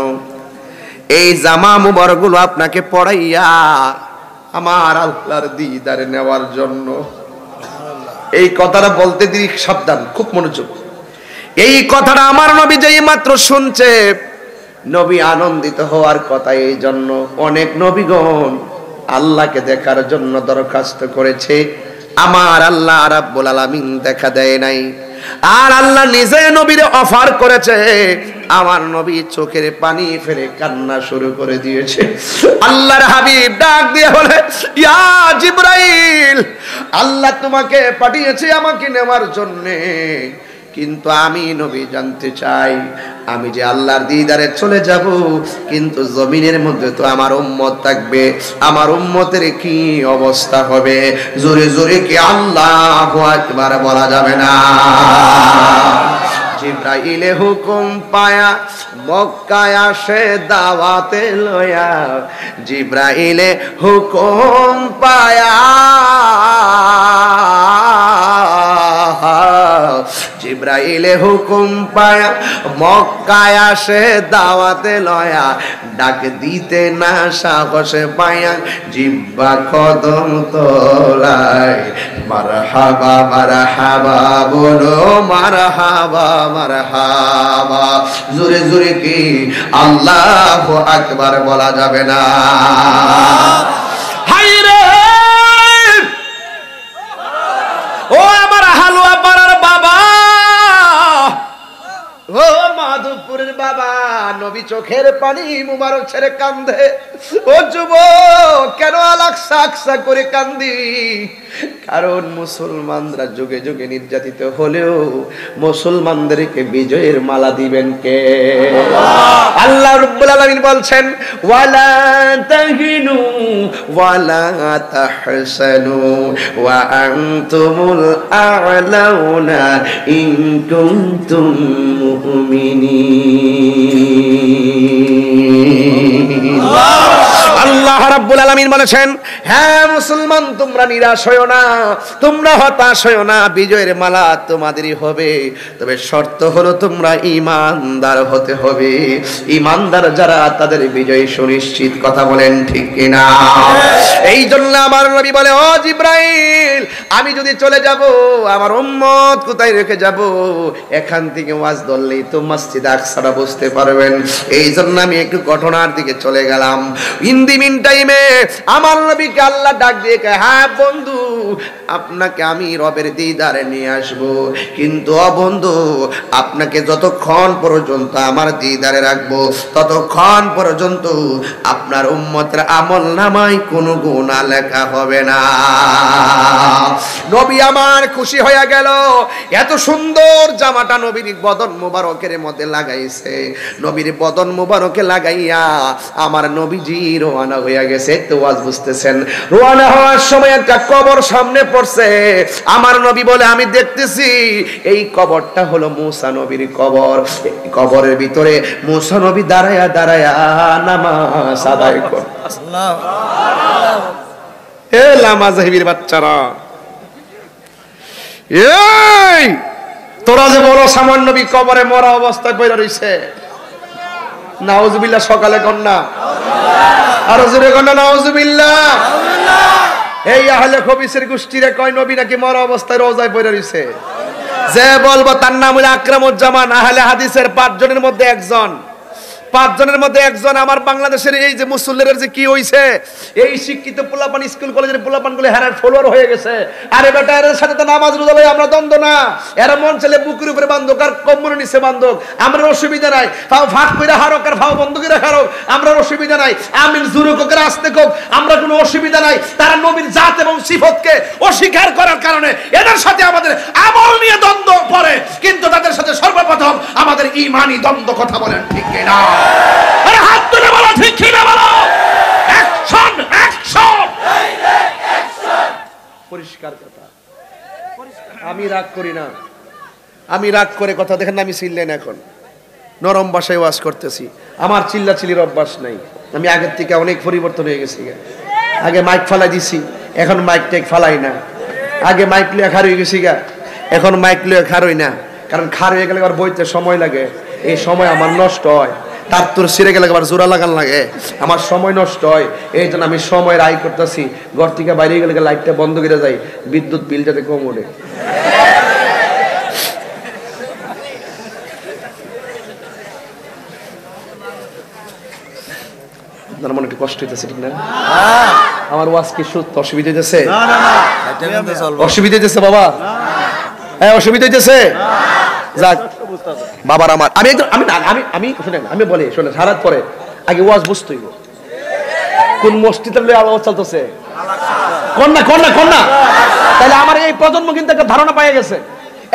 এই জামা মুবারক গুলো আপনাকে পরাইয়া আমার আল্লাহর দিদারে নেওয়ার জন্য। এই কথাটা বলতে দিই, সাবধান, খুব মনোযোগ। এই কথাটা আমার নবী যেই মাত্র শুনছে, নবী আনন্দিত হওয়ার কথা। এই জন্য অনেক নবীগণ আল্লাহকে দেখার জন্য দরখাস্ত করেছে, আমার আল্লাহ রাব্বুল আলামিন দেখা দেয় নাই। আর আল্লাহ নিজে নবীরে অফার করেছে, আমার নবী চোখের পানি ফেলে কান্না শুরু করে দিয়েছে। আল্লাহর হাবিব ডাক দিয়ে বলে ইয়া জিবরাইল, আল্লাহ তোমাকে পাঠিয়েছে আমাকে নেওয়ার জন্য, কিন্তু আমি নবী জানতে চাই, আমি যে আল্লাহর দিদারে চলে যাব, কিন্তু জমিনের মধ্যে তো আমার উম্মত থাকবে, আমার উম্মতের কি অবস্থা হবে? জোরে জোরে কি আল্লাহু আকবার বলা যাবে না? জিবরাইলে হুকুম পায়া মক্কায় আসে দাওয়াতে লয়া, জিবরাইলে হুকুম পায়া, জিবরাইলে হুকুম পায়া মক্কায় আসে দাওয়াতে লয়া, ডাক দিতে না সাহসে পায়া জিহ্বা কদম তোলায়, মারহাবা মারহাবা বলো মারহাবা মারহাবা। জোরে জোরে কি আল্লাহু আকবার বলা যাবে না? হায়রে ও আমার হালুয়া পাড়ার বাবা, ও মাধবপুরের বাবা, নবী চোখের পানি মুবারক ছেড়ে কান্দে। ও যুবক, কেন আলাকসা আকসা করে কান্দি? কারণ মুসলমানরা যুগে যুগে নির্যাতিত হলেও মুসলমানদেরকে বিজয়ের মালা দিবেন কে? আল্লাহ রাব্বুল আলামিন বলছেন ওয়ালা তাহিনু ওয়ালা তাহসানু ওয়া আনতুমুল আ'লাউনা ইন কুনতুম মুমিনিন। আল্লাহ রাব্বুল আলামিন বলেছেন, হ্যাঁ মুসলমান, তোমরা নিরাশ হয়ো না, তোমরা হতাশ হয়ো না, বিজয়ের মালা তোমাদেরই হবে, তবে শর্ত হলো তোমরা ঈমানদার হতে হবে। ঈমানদার যারা তাদের বিজয় সুনিশ্চিত। কথা বলেন ঠিক কিনা? এই জন্য আমার নবী বলে ও জিবরাইল, আমি যদি চলে যাব আমার উম্মত কোথায় রেখে যাব? এখান থেকে ওয়াজ ধরলেই তো মসজিদ আকসাটা বুঝতে পারবেন। এই জন্য আমি একটু ঘটনার দিকে চলে গেলাম। ইন দি মিন টাইমে আমার নবীকে আল্লাহ ডাক দিয়ে কয়, হ্যাঁ বন্ধু, আপনাকে আমি রবের দিদারে নিয়ে আসব। কিন্তু ও বন্ধু, আপনাকে যতক্ষণ পর্যন্ত আমার দিদারে রাখবো ততক্ষণ পর্যন্ত আপনার উম্মতের আমল নামায় কোনো গুনাহ লেখা হবে না। নবী আমার খুশি হয়ে গেল। এত সুন্দর জামাটা নবীর বদন মোবারকের মধ্যে লাগাইছে। নবীর বদন মোবারকে লাগাইয়া আমার নবীজি রওনা হয়ে গেছে। তো আজ বুঝতেছেন, রওনা হওয়ার সময় একটা কবর সামনে পড়ছে। আমার নবী বলে, আমি দেখতেছি এই কবরটা হলো মুসা নবীর কবর। এই কবরের ভিতরে মুসা নবী দাঁড়ায়া দাঁড়ায়া নামাজ আদায় করে। এ লামাজাহিবির বাচ্চারা, এই তোরা যে বড় সামান্য নবী কবরে মরা অবস্থায় পড়ে রইছে, নাউজুবিল্লাহ। সকালে কন্যা আর জোরে কন্যা নাউজুবিল্লাহ। এই আহলে খবিসের গোষ্ঠীরে কয় নবী নাকি মরা অবস্থায় রোজায় পড়ে রইছে। যে বলবো তার নাম হলো আকরামুজ্জামান। আহলে হাদিসের 5 জনের মধ্যে একজন। 5 জনের মধ্যে একজন। আমার বাংলাদেশের এই যে মুসল্লিদের যে কি হইছে, এই শিক্ষিত পোলাপান স্কুল কলেজের পোলাপান গুলো হেরার ফলোয়ার হয়ে গেছে। আরে বেটা, এর সাথে তো নামাজ রোজা লই আমরা দ্বন্দ্ব না। এরা মন চলে বুকের উপরে বান্ধক আর কম্বলের নিচে বান্ধক, আমরা অসুবিধা নাই। ফাও ফাট কইরা হারক আর ফাও বন্ধ করে হারক, আমরা অসুবিধা নাই। আমিন জুরুক করে আসতে কোক, আমরা কোনো অসুবিধা নাই। তারা নবীর জাত এবং সিফতকে অস্বীকার করার কারণে এদের সাথে আমাদের আমল নিয়ে দ্বন্দ্ব পড়ে, কিন্তু তাদের সাথে সর্বপ্রথম আমাদের ঈমানি দ্বন্দ্ব। কথা বলেন ঠিক কি না? আরে হাত তুলে বলো ঠিক কি না বলো। অ্যাকশন অ্যাকশন, পরিষ্কার কথা। আমি রাগ করি না, আমি রাগ করে কথা দেখেন না, আমি চিল্লেন এখন নরম ভাষায় ওয়াজ করতেছি। আমার চিল্লাচিল্লির অভ্যাস নাই। আমি আগের থেকে অনেক পরিবর্তন হয়ে গেছি। আগে মাইক ফালাই দিছি, এখন মাইক টেক ফালাই না। আগে মাইক লিয়ে খার হয়ে গেছি গা, এখন মাইক লিয়ে খার হই না। কারণ খার হয়ে গেলে আবার বইতে সময় লাগে, এই সময় আমার নষ্ট হয়। তার তোর সিরে গেলে আবার জোড়া লাগান লাগে, আমার সময় নষ্ট হয়। এই জন্য আমি সময় রায় করতেছি। ঘর থেকে বাইরে গেলে লাইটটা বন্ধ করে যাই, বিদ্যুৎ বিল যাতে কম ওঠে। আপনার মনে একটু কষ্ট হইতেছে, ঠিক না? আমার ওয়াজ কি সত্য অসুবিধা হইতেছে? অসুবিধা হইতেছে বাবা? হ্যাঁ অসুবিধা হইতেছে। যাক বাবার আমার, আমি আমি শুনেন, আমি বলি শোনেন, সারাত পরে আগে ওয়াজ বুঝতেই কোন মসজিদের আওয়াজ চলতেছে। কন্যা কন্যা কন্যা, তাহলে আমার এই প্রজন্ম কিন্তু একটা ধারণা পাইয়া গেছে।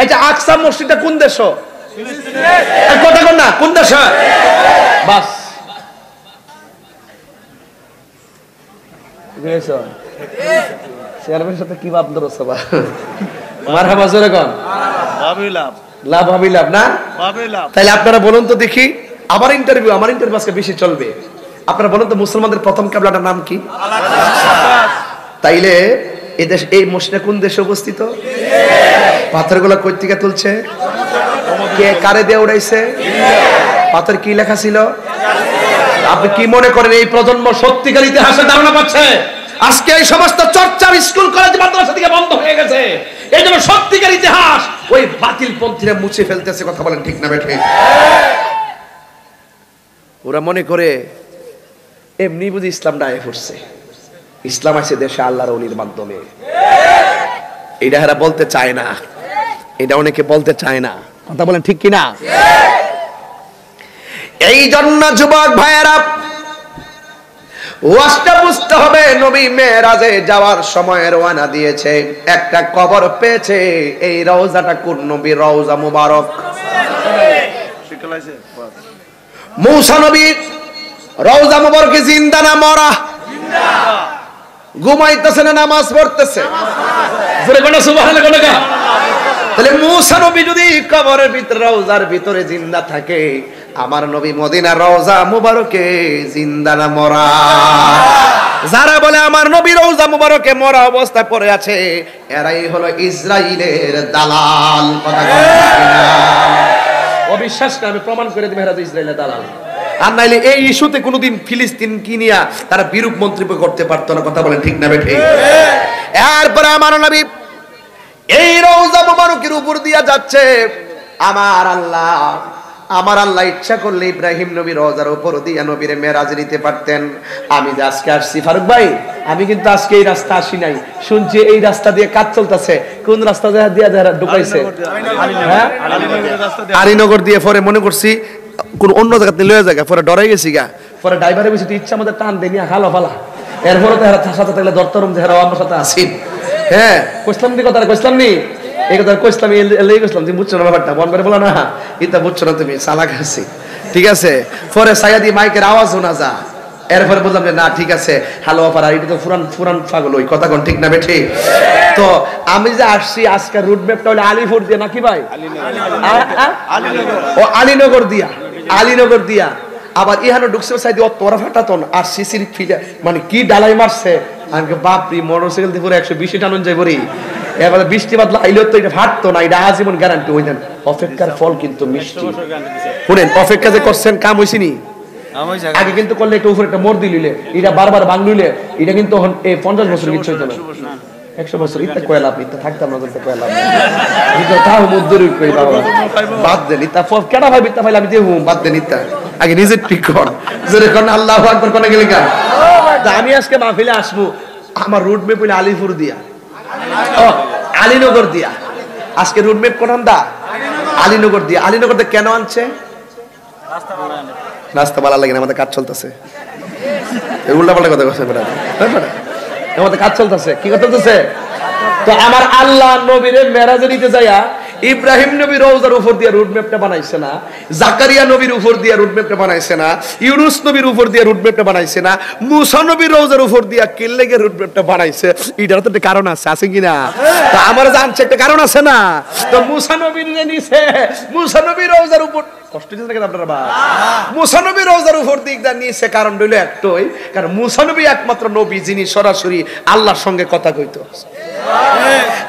এই যে আকসা মসজিদটা কোন দেশ? কথা কন্যা কোন দেশ? বাস চেয়ারম্যানের সাথে কি ভাব ধরছে বা মারহাবা জোরে কোন লাভ হবে লাভ না? তাইলে আপনারা বলুন তো দেখি, আমার ইন্টারভিউ আজকে বেশি চলবে। আপনারা বলুন তো মুসলমানদের প্রথম কিবলাটার নাম কি? তাইলে এই দেশ, এই মসজিদটা কোন দেশে অবস্থিত? পাথরগুলো কই থেকে তুলছে? কে কারে দিয়ে উড়াইছে? পাথর কি লেখা ছিল? আপনি কি মনে করেন এই প্রজন্ম সত্যিকার ইতিহাসের ধারণা পাচ্ছে? আজকে এই সমস্ত চর্চার স্কুল কলেজ মাদ্রাসা থেকে বন্ধ হয়ে গেছে। এই জন্য সত্যিকার ইতিহাস ওই বাতিল পন্থীরা মুছে ফেলতেছে। কথা বলেন ঠিক না বেঠে? ওরা মনে করে এমনি বুঝি ইসলামটা আয়ে পড়ছে। ইসলাম আছে দেশে আল্লাহর ওলির মাধ্যমে। এটা এরা বলতে চায় না, এটা অনেকে বলতে চায় না। কথা বলেন ঠিক কিনা? এই জন্য যুবক ভাইয়েরা ওয়াজটা বুঝতে হবে। নবী মেরাজে যাওয়ার সময় রওনা দিয়েছে, একটা কবর পেয়েছে। এই রওজাটা কোন নবী? রওজা মুবারক। মূসা নবীর রওজা মুবারকে জিন্দা না মরা? ঘুমাইতেছে না নামাজ পড়তেছে? সুবহানাল্লাহ। তাহলে মূসা নবী যদি কবরের ভিতরে রওজার ভিতরে জিন্দা থাকে, আমার নবী মদিনার রওজা মুবারকে জিন্দা না মরা? যারা বলে আমার নবী রওজা মুবারকে মরা অবস্থায় পড়ে আছে, এরাই হলো ইসরাইলের দালাল। কথা বলেন অবিশ্বাস করে আমি প্রমাণ করে দিই, এরা তো ইসরাইলের দালাল। আর নাইলে এই ইস্যুতে কোনোদিন ফিলিস্তিন কিনিয়া তারা বিরূপ মন্তব্য করতে পারতো না। কথা বলেন ঠিক না বেঠে? এরপরে আমার নবী এই রওজা মুবারকের উপর দিয়া যাচ্ছে। আমার আল্লাহ আমার আল্লাহ ইচ্ছা করলে ইব্রাহিম নবী রওজার উপর দিয়া নবীরে মেরাজ নিতে পারতেন। আমি যে আজকে আসছি ফারুক ভাই, আমি কিন্তু আজকে এই রাস্তা আসি নাই, শুনছি এই রাস্তা দিয়ে কাজ চলতেছে। কোন রাস্তা দিয়ে ঢুকাইছে? হ্যাঁ, আলীনগর দিয়ে। পরে মনে করছি কোন অন্য জায়গাতে লয়ে জায়গা, পরে ডরাই গেছি গা। পরে ড্রাইভারে বেশি ইচ্ছা আমাদের টান দেয় নিয়ে হালো ফালা, এরপরে তো হেরা সাথে থাকলে দরতরম যে হেরা আমার সাথে আসিন। হ্যাঁ, কইসলাম নি কথা, কইসলাম নি এই কথা, কইসলাম এই কইসলাম তুমি বুঝছো না ব্যাপারটা, মন করে বলো না এটা বুঝছো না তুমি, চালাক আছি। ঠিক আছে, পরে সাইয়াদি মাইকের আওয়াজ শোনা যা, এরপরে বললাম যে না ঠিক আছে হ্যালো অপারা, এটা তো পুরান পাগল ওই কথা কোন ঠিক না বেঠি। তো আমি যে আসছি আজকের রুট ম্যাপটা হলো আলিপুর দিয়ে নাকি ভাই? ও আলীনগর দিয়া, আলীনগর দিয়া। আবার ইহানো ঢুকছে সাইডে ও তোরা ফাটাতন আর সিসির ফিটা মানে কি ডালাই মারছে, আমি বাপরি মোটরসাইকেল দিয়ে পুরো 120 টানন যাই পড়ি। এবার বৃষ্টি বাদলা আইলেও তো এটা ফাটতো না, এটা আজীবন গ্যারান্টি হইতেন। অপেক্ষার ফল কিন্তু মিষ্টি। শুনেন, অপেক্ষা যে করছেন কাম হইছিনি আগে কিন্তু করলে একটু উপরে একটা মোড় দিলিলে, এটা বারবার বাংলুলে, এটা কিন্তু 50 বছর কিছু হইতো না, 100 বছর ইত্যা কয়লাম, ইত্যা থাকতাম না, কয়লাম তাও মুদ্দুর কই বাবা বাদ দেন ইত্যা কেডা ভাই ইত্যা পাইলে আমি দেবো, বাদ দেন ইত্যা আগে নিজে ঠিক কর। জোরে কোন আল্লাহু আকবার কোন গেলি কা। আমি আজকে মাহফিলে আসবো, আমার রুট ম্যাপ হইলো আলিপুর দিয়া, আলীনগর দিয়া। আজকে রুট ম্যাপ কোন দা? আলীনগর দিয়া। আলীনগর দিয়ে কেন আনছে? রাস্তা ভালো লাগে না, আমাদের কাজ চলতেছে। উল্টা পাল্টা কথা কথা বেড়া, আমাদের কাজ চলতেছে। কি কথা চলতেছে? তো আমার আল্লাহ নবীরে মেরাজে নিতে যাইয়া ইব্রাহিম নবীর রওজার উপর দিয়ে রুট ম্যাপটা বানাইছে না, জাকারিয়া নবীর উপর দিয়ে রুট ম্যাপটা বানাইছে না, ইউনুস নবীর উপর দিয়ে রুট ম্যাপটা বানাইছে না, মুসা নবীর রওজার উপর দিয়ে কিল্লেগে রুট ম্যাপটা বানাইছে। এটার তো একটা কারণ আছে কিনা? তো আমার জানছে একটা কারণ আছে না? তো মুসা নবীর নিছে, মুসা নবীর রওজার উপর কষ্ট দিতে নাকি আপনারা বা মুসা নবীর রওজার উপর দিক দা নিছে, কারণ হইলো একটাই, কারণ মুসা নবী একমাত্র নবী যিনি সরাসরি আল্লাহর সঙ্গে কথা কইতো।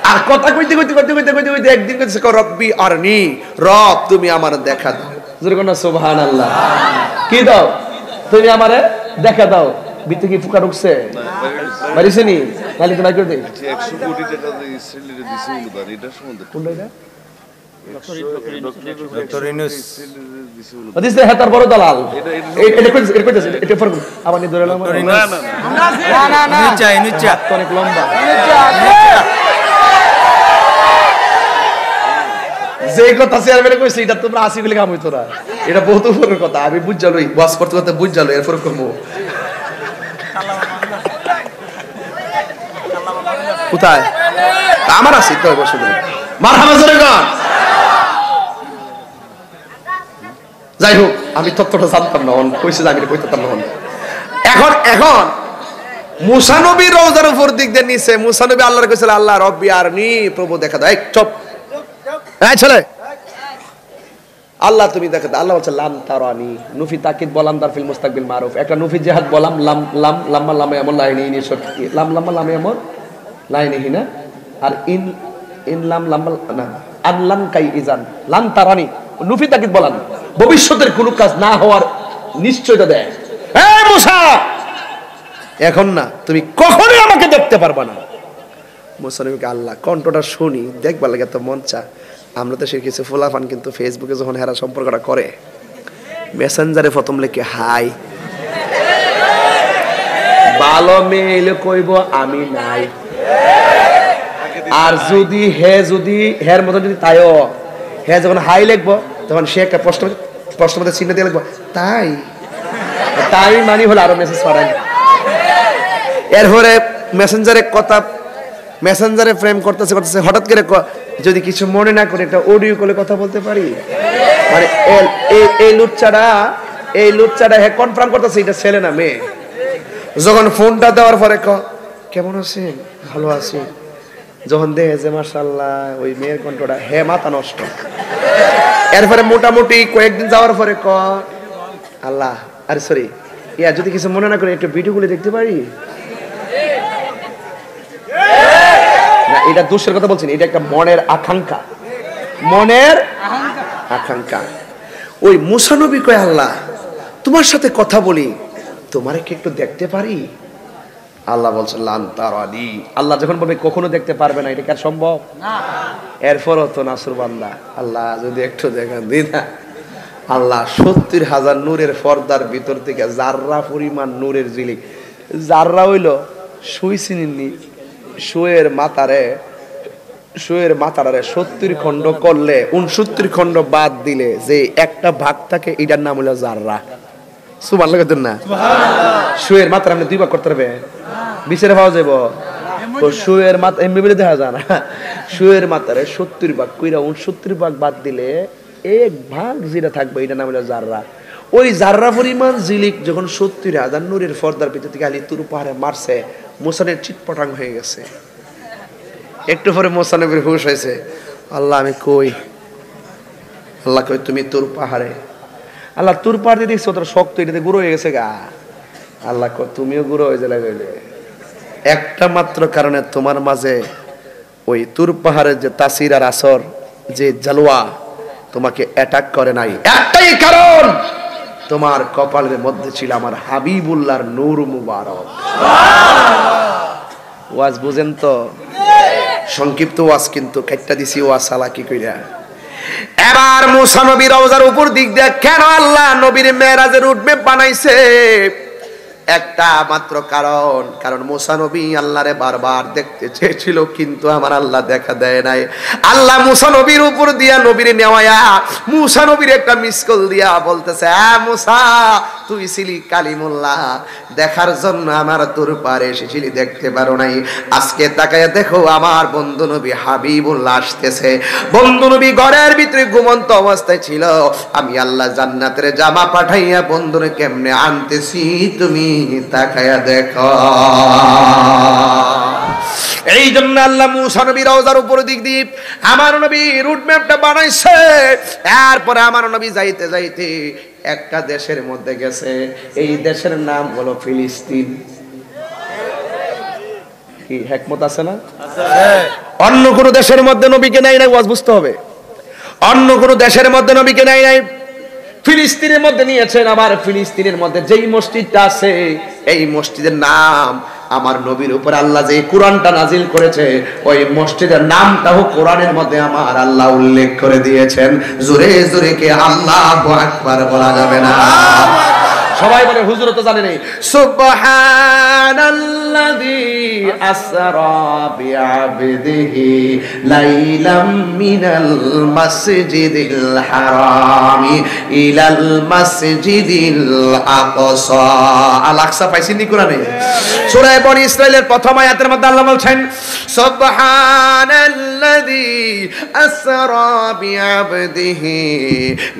আর কথা কইতে কইতে কইতে কইতে কইতে কইতে একদিন কইছে রব্বি আরনি, রব তুমি আমার দেখা দাও। জোরে কোন সুবহানাল্লাহ। কি দাও? তুমি আমারে দেখা দাও। ভিতরে কি ফুকা ঢুকছে? বাড়িছে নি? নালি তো নাই করে দেই। 100 কোটি টাকা দিয়ে ইসরায়েলের দিছে অনুদান, এটা সম্বন্ধে কোন এটা? ডক্টর ইউনূস দিছে হেতার বড় দালাল। এটা কইছে, এটা কইছে, এটা ফরক আবার নি ধরে লাম। না নিচা তো অনেক লম্বা। যে কথা চেয়ারম্যানে কইছে এটা তোমরা আসি বলে কাম হইতো না, এটা বহুত উপরের কথা। আমি বুঝ যালই ওয়াজ করতে করতে বুঝ যালই, এরপর কমু কোথায় আমার আছে তো বসে মারহাবা জোরে গান। যাই হোক, আমি তত্ত্বটা জানতাম না, কইছে আমি কইতাম না। এখন মুসা নবী রওজার উপর দিক দিয়ে নিছে, মুসা নবী আল্লাহর কইছিল আল্লাহ রব্বি আরনি, প্রভু দেখা দাও। চুপ এই ছেলে, আল্লাহ তুমি দেখা দাও। আল্লাহ বলছে লাম তারানি, নুফি তাকিদ বলাম তার ফিল মুস্তাকবিল মারুফ, একটা নুফি জিহাদ বলাম লাম লাম লাম্মা লামে আমল লাইনি নি সত্যি লাম লাম্মা লামে আমল লাইনি হিনা, আর ইন ইন লাম লাম্মা না আল্লাম কাই ইজান লাম তারানি, নুফি তাকিদ বলাম ভবিষ্যতের কোনো কাজ না হওয়ার নিশ্চয়তা দেয়। এই মুসা, এখন না, তুমি কখনোই আমাকে দেখতে পারবা না। মুসা নবীকে আল্লাহ কণ্ঠটা শুনি দেখবার লাগে এত মন চা। আমরা তো সে কিছু ফুলাফান কিন্তু ফেসবুকে যখন হেরা সম্পর্কটা করে, মেসেঞ্জারে প্রথম লেখে হাই, ভালো মেয়ে কইব আমি নাই, আর যদি হের মতো যদি তাইও হে যখন হাই লিখবো তখন সে একটা প্রশ্ন চিহ্ন দিয়ে লিখবো তাই মানি হলো আরো মেসেজ করেন। এরপরে মেসেঞ্জারে ফ্রেম করতেছে হঠাৎ করে যদি কিছু মনে না করে একটা অডিও কলে কথা বলতে পারি, মানে এই লুচ্চাটা হ্যাঁ কনফার্ম করতেছে এটা ছেলে না মেয়ে। যখন ফোনটা দেওয়ার পরে কেমন আছেন? ভালো আছি। যখন দেখে যে মাশাআল্লাহ ওই মেয়ের কণ্ঠটা, হে মাথা নষ্ট। এরপরে মোটামুটি কয়েকদিন যাওয়ার পরে আল্লাহ আরে সরি ইয়া যদি কিছু মনে না করে একটু ভিডিওগুলো দেখতে পারি না, এটা দোষের কথা বলছেন, এটা একটা মনের আকাঙ্ক্ষা। ওই মুসা নবী কয় আল্লাহ তোমার সাথে কথা বলি, তোমারে কি একটু দেখতে পারি? আল্লাহ বলছেন লান তারানি। আল্লাহ যখন বলবে কখনো দেখতে পারবে না, এটা কি আর সম্ভব? না। এরপরও তো নাসুর বান্দা, আল্লাহ যদি একটু দেখা দিই না, আল্লাহ 70,000 নূরের পর্দার ভিতর থেকে জাররা পরিমাণ নূরের ঝিলিক। জাররা হইল সুই চিনি, সুয়ের মাথারে 70 খণ্ড করলে 69 খণ্ড বাদ দিলে যে একটা ভাগ থাকে, এটার নাম হলো জাররা। সুবহানাল্লাহ কইতেন না? সুয়ের মাথার আপনি 2 ভাগ করতে পারবে, বিচারে পাওয়া যাবো। তো সুয়ের মাথা এমনি বলে দেখা যায় না, সুয়ের মাথারে 70 ভাগ কইরা 69 ভাগ বাদ দিলে 1 ভাগ যেটা থাকবে, এটার নাম হলো জাররা। ওই জাররা পরিমাণ ঝিলিক যখন 70,000 নূরের পর্দার ভিতর থেকে আলী তুর পাহাড়ে মারছে, মোসানের চিটপটাং হয়ে গেছে। একটু পরে মোসানবীর হুশ হয়েছে, আল্লাহ আমি কই? আল্লাহ কই তুমি তুর পাহাড়ে। আল্লাহ তুর পাহাড় দিয়ে দেখছো তোর শক্ত, এটাতে গুঁড়ো হয়ে গেছে গা। আল্লাহ কই তুমিও গুঁড়ো হয়ে গেলে গেলে একটা মাত্র কারণে তোমার মাঝে ওই তুর পাহাড়ের যে তাসির আর আসর, যে জালওয়া তোমাকে অ্যাটাক করে নাই, একটাই কারণ তোমার কপালের মধ্যে ছিল আমার হাবিবুল্লাহর নূর মুবারক। ওয়াজ বুঝেন তো? সংক্ষিপ্ত ওয়াজ কিন্তু কাটটা দিছি ওয়াজ সালাকি কইরা। এবার মুসা নবী রওজার উপর দিক দিয়ে কেন আল্লাহ নবীর মেরাজের রুটম্যাপ বানাইছে? একটা মাত্র কারণ মুসা নবী আল্লাহরে বারবার দেখতে চেয়েছিল, কিন্তু আমার আল্লাহ দেখা দেয় নাই। আল্লাহ মুসা নবীর উপর দিয়া নবীর নেওয়া মুসা নবীর একটা মিস কল দিয়া বলতেছে, মুসা তুই ছিলি কালিমুল্লাহ, দেখার জন্য আমার তোর পারে এসেছিলি, দেখতে পারো নাই। আজকে তাকায় দেখো আমার বন্ধু নবী হাবিবুল্লাহ আসতেছে। বন্ধু নবী ঘরের ভিতরে ঘুমন্ত অবস্থায় ছিল, আমি আল্লাহ জান্নাতের জামা পাঠাইয়া বন্ধুরে কেমনে আনতেছি তুমি তাকায়া দেখো। এই জন্য আল্লাহ মুসা নবী রওজার উপর দিক দিয়ে আমার নবী রুট ম্যাপটা বানাইছে। এরপরে আমার নবী যাইতে যাইতে একটা দেশের মধ্যে গেছে, এই দেশের নাম হলো ফিলিস্তিন। কি হিকমত আছে না? অন্য কোন দেশের মধ্যে নবীকে নাই নাই, ওয়াজ বুঝতে হবে। অন্য কোন দেশের মধ্যে নবীকে নাই নাই, ফিলিস্তিনের মধ্যে নিয়েছেন। আবার ফিলিস্তিনের মধ্যে যেই মসজিদটা আছে, এই মসজিদের নাম আমার নবীর উপর আল্লাহ যে কোরআনটা নাজিল করেছে, ওই মসজিদের নামটাও কোরআনের মধ্যে আমার আল্লাহ উল্লেখ করে দিয়েছেন। জোরে জোরে কে আল্লাহু আকবার বলা যাবে না? সবাই বলে হুজুর তো জানে নাই। সুবহানাল্লাযী আসরা বিআবদিহি লাইলাম মিনাল মাসজিদিল হারামি ইলাল মাসজিদিল আকসা। আল আকসা পাইছেন নি কোরআনে? সূরা বনী ইসরাইলের প্রথম আয়াতের মধ্যে আল্লাহ বলছেন, সুবহানাল্লাযী আসরা বিআবদিহি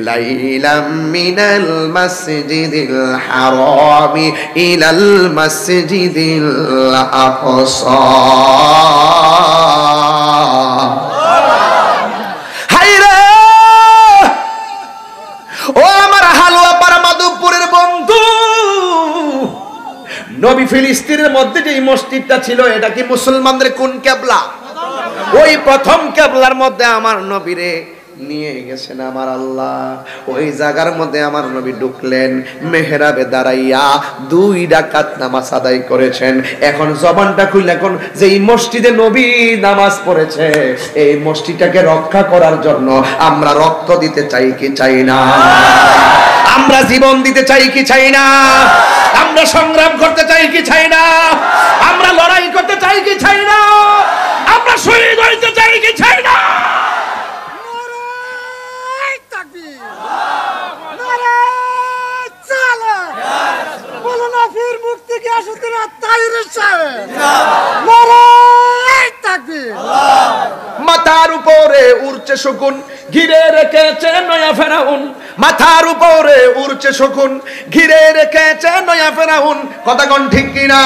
লাইলাম মিনাল মাসজিদিল হারামি ইলাল মাসজিদিল আকসা। হায়রে ও আমার হালুয়া পাড়া মাধবপুরের বন্ধু, নবী ফিলিস্তিনের মধ্যে যে মসজিদটা ছিল, এটা কি মুসলমানদের কোন কিবলা? ওই প্রথম কিবলার মধ্যে আমার নবীরে নিয়ে গেছেন আমার আল্লাহ। ওই জায়গার মধ্যে আমার নবী ঢুকলেন, মেহরাবে দাঁড়াইয়া 2 রাকাত নামাজ আদায় করেছেন। এখন জবানটা খুলে এখন যে এই মসজিদে নবী নামাজ পড়েছে, এই মসজিদটাকে রক্ষা করার জন্য আমরা রক্ত দিতে চাই কি চাই না? আমরা জীবন দিতে চাই কি চাই না? আমরা সংগ্রাম করতে চাই কি চাই না? আমরা লড়াই করতে চাই কি চাই না? আমরা শহীদ হইতে চাই কি চাই না? মাথার উপরে উড়ছে শকুন, ঘিরে রেখেছে নয়া ফেরাউন। মাথার উপরে উড়ছে শকুন, ঘিরে রেখেছে নয়া ফেরাউন। কথা কোন ঠিক কিনা?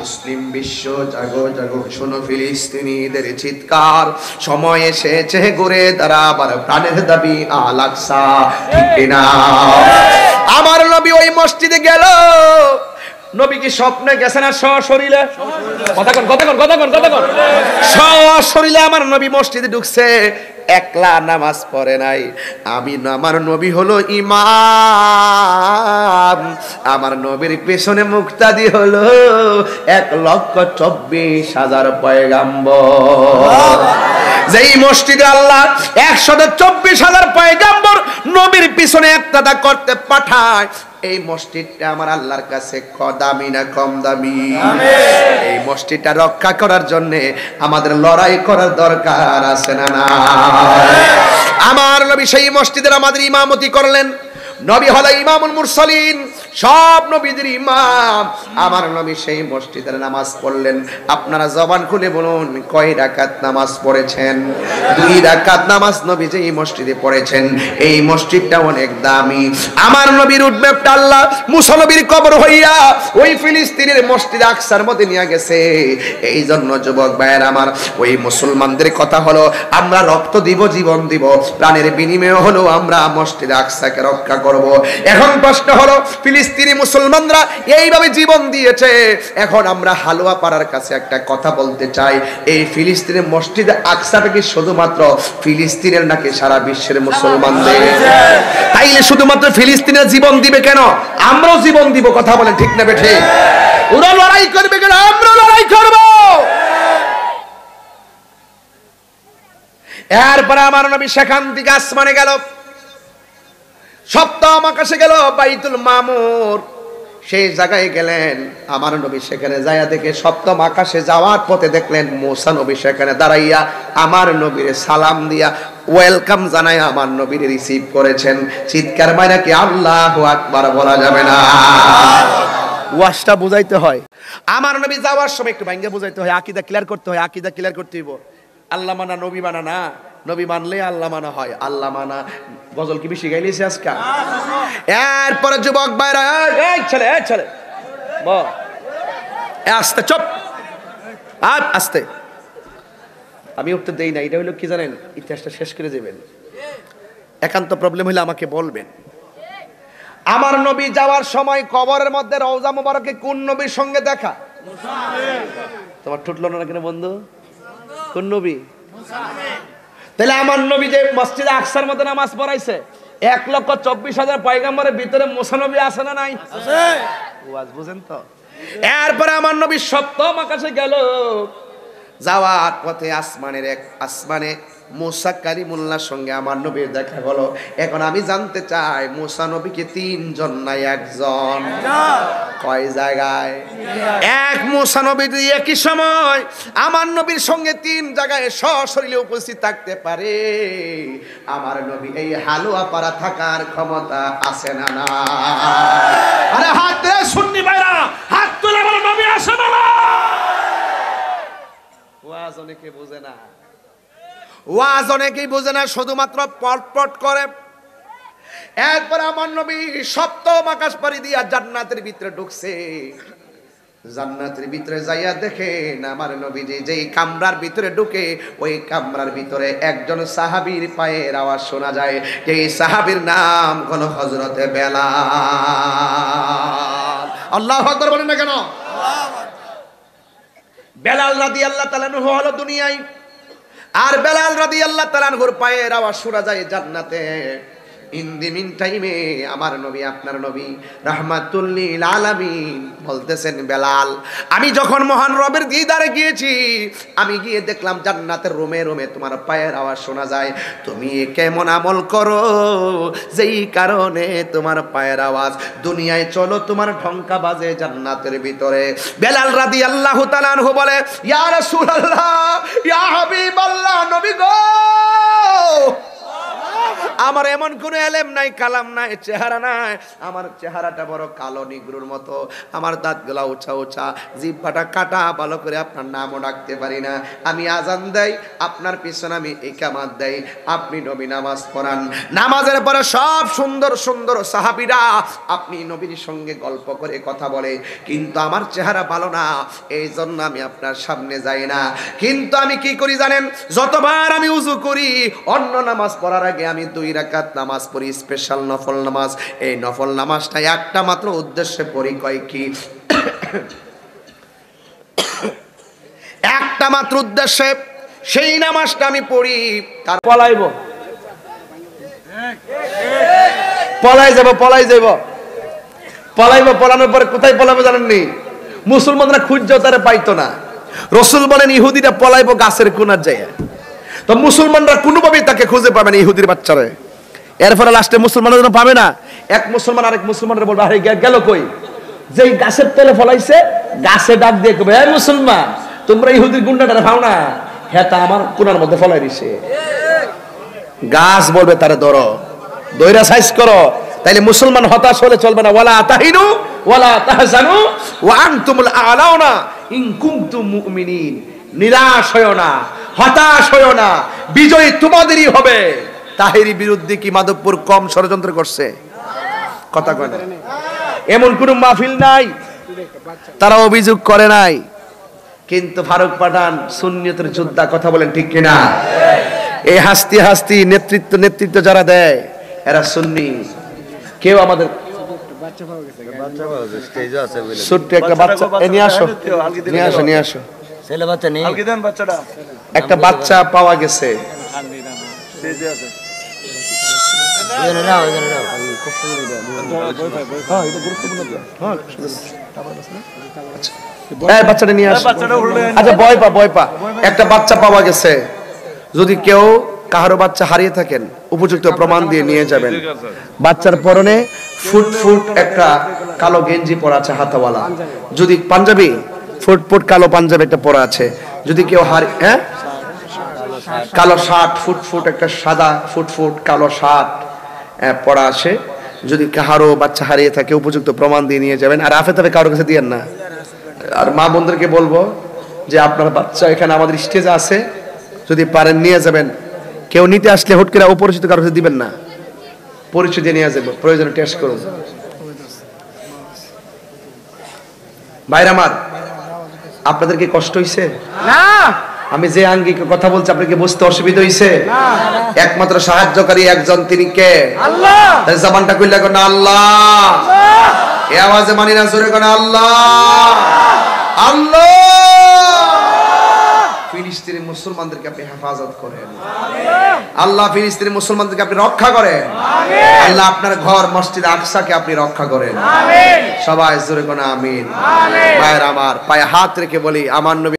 মুসলিম বিশ্ব জাগো জাগো, শোনো ফিলিস্তিনিদের চিৎকার, সময় এসেছে ঘুরে দাঁড়াবার প্রাণের দাবি আল আকসা। ঠিক কিনা? আমার নবী ওই মসজিদে গেল। নবী কি স্বপ্নে গেছে না সশরীরে? সশরীরে আমার নবী মসজিদে ঢুকছে, একলা নামাজ পড়ে নাই। আমার নবী হলো ইমাম। আমার নবীর পেছনে মুক্তাদি হলো 1,24,000 পয়গাম্বর। যেই মসজিদে আল্লাহ 124,000 পয়গাম্বর নবীর পিছনে ইক্তেদা করতে পাঠায়, এই মসজিদটা আমার আল্লাহর কাছে দামি না কম দামি? এই মসজিদটা রক্ষা করার জন্য আমাদের লড়াই করার দরকার আছে না না? আমার নবী সেই মসজিদের আমাদের ইমামতি করলেন। নবী হলো ইমামুল মুরসালিন, সব নবীদের ইমাম। আমার নবী সেই মসজিদের নামাজ পড়লেন। আপনারা জবান খুলে বলুন, কয় রাকাত নামাজ পড়েছেন? 2 রাকাত নামাজ নবী যে এই মসজিদে পড়েছেন। এই মসজিদটা অনেক দামি। আমার নবীর উটমেপটা আল্লাহ মুসা নবীর কবর হইয়া ওই ফিলিস্তিনের মসজিদ আকসার মধ্যে নিয়ে গেছে। এই জন্য যুবক ভাইয়ের আমার, ওই মুসলমানদের কথা হলো আমরা রক্ত দিব, জীবন দিব, প্রাণের বিনিময়ে হলো আমরা মসজিদ আকসাকে রক্ষা করব। এখন প্রশ্ন হলো, ফিলিস্তিনি মুসলমানরা এইভাবে জীবন দিয়েছে, এখন আমরা হালুয়া পাড়ার কাছে একটা কথা বলতে চাই, এই ফিলিস্তিনের মসজিদ আকসাটা কি শুধুমাত্র ফিলিস্তিনের নাকি সারা বিশ্বের মুসলমানদের? তাইলে শুধুমাত্র ফিলিস্তিনের জীবন দিবে কেন? আমরাও জীবন দিব। কথা বলেন ঠিক না বেঠে? ওরা লড়াই করবে কেন? আমরা লড়াই করব। এরপরে আমার নবী সেখান থেকে আসমানে গেল, সপ্তম আকাশে গেল, বাইতুল মামুর সেই জায়গায় গেলেন। আমার নবী সেখানে যাইয়া দেখে সপ্তম আকাশে যাওয়ার পথে দেখলেন মুসা নবী সেখানে দাঁড়াইয়া আমার নবীর সালাম দিয়া ওয়েলকাম জানাই আমার নবীর রিসিভ করেছেন। চিৎকার মাইরা কি আল্লাহু আকবার বলা যাবে না? ওয়াজটা বুঝাইতে হয়। আমার নবী যাওয়ার সময় একটু ভাঙ্গে বুঝাইতে হয়, আকীদা ক্লিয়ার করতে হয়। আকীদা ক্লিয়ার করতে হইব। আল্লাহ মানা নবী মানা না, নবী মানলে আল্লাহ মানা হয়। আল্লাহ মানা গজল কি বেশি গাইলেছে আজকে? এরপরে যুবক ভাইরা, এই ছেলে বল, আস্তে চুপ, আস্তে। আমি উত্তর দেই না। এটা হলো কি জানেন, ইতিহাসটা শেষ করে দেবেন। একান্ত প্রবলেম হলে আমাকে বলবেন। আমার নবী যাওয়ার সময় কবরের মধ্যে রওজা মুবারকে কোন নবীর সঙ্গে দেখা? তোমার ঠুটলো না কেন বন্ধু? কোন নবী? তাহলে আমার নবী যে মসজিদে আকসার মধ্যে নামাজ পড়াইছে, 1,24,000 পয়গম্বরের ভিতরে মুসা নবী আছে না নাই? আছে। ওয়াজ বুঝেন তো? এরপরে আমার নবী সপ্তম আকাশে গেল। যাওয়ার পথে আসমানে মুসা কালিমুল্লাহর সঙ্গে আমার নবীর দেখা হলো। এখন আমি জানতে চাই, মুসা নবীকে 3 জন না 1 জন? কয় জায়গায়? এক মুসা নবী যদি একই সময় আমার নবীর সঙ্গে 3 জায়গায় সশরীরে উপস্থিত থাকতে পারে, আমার নবী এই হালুয়া পাড়া থাকার ক্ষমতা আছে না না? আরে হাত দে সুন্নি ভাইরা, হাত তুলে আমার নবী আছে না? ওয়াজ অনেকে বোঝে না, ওয়াজ অনেকেই বোঝে না, শুধুমাত্র পটপট করে। এরপর আমার নবী সপ্তম আকাশ পাড়ি দিয়া জান্নাতের ভিতরে ঢুকছে। জান্নাতের ভিতরে যাইয়া দেখেন আমার নবী যেই কামরার ভিতরে ঢুকে, ওই কামরার ভিতরে একজন সাহাবীর পায়ের আওয়াজ শোনা যায়। এই সাহাবীর নাম হলো হযরতে বেলাল। আল্লাহু আকবার বলেন না কেন? বেলাল রাদিয়াল্লাহু তাআলা আনহু হলো দুনিয়ায়, আর বেলাল রাদিয়াল্লাহু তাআলা আনহুর পায়ের আওয়াজ শোনা যায় জান্নাতে। ইন দি মিন টাইমে আমার নবী, আপনার নবী রাহমাতুল লিল আলামিন বলতেছেন, বেলাল আমি যখন মহান রবের দিদারে গিয়েছি, আমি গিয়ে দেখলাম জান্নাতের রুমে রুমে তোমার পায়ের আওয়াজ শোনা যায়। তুমি কেমন আমল করো যেই কারণে তোমার পায়ের আওয়াজ দুনিয়ায় চলো তোমার ঢঙ্কা বাজে জান্নাতের ভিতরে। বেলাল রাদিয়াল্লাহু তাআলা আনহু বলে, ইয়া রাসূলুল্লাহ, ইয়া হাবিবাল্লাহ, নবী গো, আমার এমন কোন এলেম নাই, কালাম নাই, চেহারা নাই, আমার চেহারাটা বড় কালো নিগ্রুর মতো, আমার দাঁতগুলা উঁচা উঁচা, জিহ্বাটা কাটা, ভালো করে আপনার নামও ডাকতে পারি না। আমি আজান দেই, আপনার পিছনে আমি ইকামাত দেই, আপনি নবী নামাজ পড়ান। নামাজের পরে সব সুন্দর সুন্দর সাহাবীরা আপনি নবীর সঙ্গে গল্প করে কথা বলে, কিন্তু আমার চেহারা ভালো না, এই জন্য আমি আপনার সামনে যাই না। কিন্তু আমি কি করি জানেন? যতবার আমি উযু করি, অন্য নামাজ পড়ার আগে আমি 2 রাকাত নামাজ পড়ি, স্পেশাল নফল নামাজ। এই নফল নামাজটা একটা মাত্র উদ্দেশ্যে পড়ি, কয় কি? একটা মাত্র উদ্দেশ্যে সেই নামাজটা আমি পড়ি। তার পলাইব, পলানোর পরে কোথায় পলাবো জানেননি? মুসলমানরা খুঁজছেও তারা পাইতো না। রাসূল বলেন, ইহুদিরা পলাইবো গাছের কোনার জায়গায়। তো মুসলমানরা কোনোভাবেই তাকে খুঁজে পাবে না, ইহুদির বাচ্চারা। এরপরে লাস্টে মুসলমানরা যেন পাবে না, এক মুসলমান আরেক মুসলমানের বলবে আরে গেল কই, যেই গাছের তলে ফলাইছে গাছে ডাক দিয়ে কবে এই মুসলমান তোমরা ইহুদির গুন্ডাটারে পাও না, হ্যাঁ তা আমার কোনার মধ্যে ফলাই দিছে। গাছ বলবে তারে ধরো, দইরা সাইজ করো। তাইলে মুসলমান হতাশ হলে চলবে না। ওয়ালা তাহিনু ওয়ালা তাহজানু ওয়া আনতুমুল আ'লাউনা ইন কুনতুম মুমিনিন। নিরাশ হয়ো না, হতাশ হয়ো না, বিজয় তোমাদেরই হবে। তাহেরি বিরুদ্ধে কি মাধবপুর কম ষড়যন্ত্র করছে? কথা কয় না। এমন কোন মাহফিল নাই তারা অভিযোগ করে নাই, কিন্তু ফারুক পাঠান সুন্নিয়তের যোদ্ধা। কথা বলেন ঠিক কিনা? এই হাসতি হাসতি নেতৃত্ব যারা দেয় এরা সুন্নি। কেউ আমাদের ছোট্ট একটা বাচ্চা নিয়ে আসো, নিয়ে আসো, নিয়ে আসো। ছেলে বাচ্চা নেই, একটা বাচ্চা পাওয়া গেছে। বাচ্চাটা নিয়ে আসো। আচ্ছা ভয় পা, একটা বাচ্চা পাওয়া গেছে। যদি কেউ কাহারো বাচ্চা হারিয়ে থাকেন উপযুক্ত প্রমাণ দিয়ে নিয়ে যাবেন। বাচ্চার পরনে ফুট একটা কালো গেঞ্জি পরা আছে হাতাওয়ালা, যদি পাঞ্জাবি ফুট কালো পাঞ্জাবি একটা পরা আছে। যদি কেউ কালো শার্ট ফুট একটা সাদা ফুট কালো শার্ট পরা আছে। যদি কাহারো বাচ্চা হারিয়ে থাকে উপযুক্ত প্রমাণ দিয়ে নিয়ে যাবেন। আর আফে তাফে কারোর কাছে দিয়েন না। আর মা বোনদেরকে বলবো যে আপনার বাচ্চা এখানে আমাদের স্টেজে আছে, যদি পারেন নিয়ে যাবেন। কেউ নিতে আসলে হুট করে অপরিচিত কারোর কাছে দিবেন না, পরিচয় দিয়ে নিয়ে যাবো, প্রয়োজনে টেস্ট করুন। ভাইরা আমার, আপনাদের কি কষ্ট হইছে? না। আমি যে আঙ্গিক কথা বলছি আপনাকে বুঝতে অসুবিধা হইছে? একমাত্র সাহায্যকারী একজন, তিনি কে? আল্লাহ। তাই জবানটা কইলা কোন আল্লাহ, এই আওয়াজে মানি না, জোরে কোন আল্লাহ। আল্লাহ ফিলিস্তিনি মুসলমানদেরকে আপনি হেফাজত করেন। আল্লাহ ফিলিস্তিনি মুসলমানদেরকে আপনি রক্ষা করেন। আল্লাহ আপনার ঘর মসজিদ আকসাকে আপনি রক্ষা করেন। সবাই জোরে কোন আমিন। ভাইরা আমার, পায়ে হাত রেখে বলি আমার নবী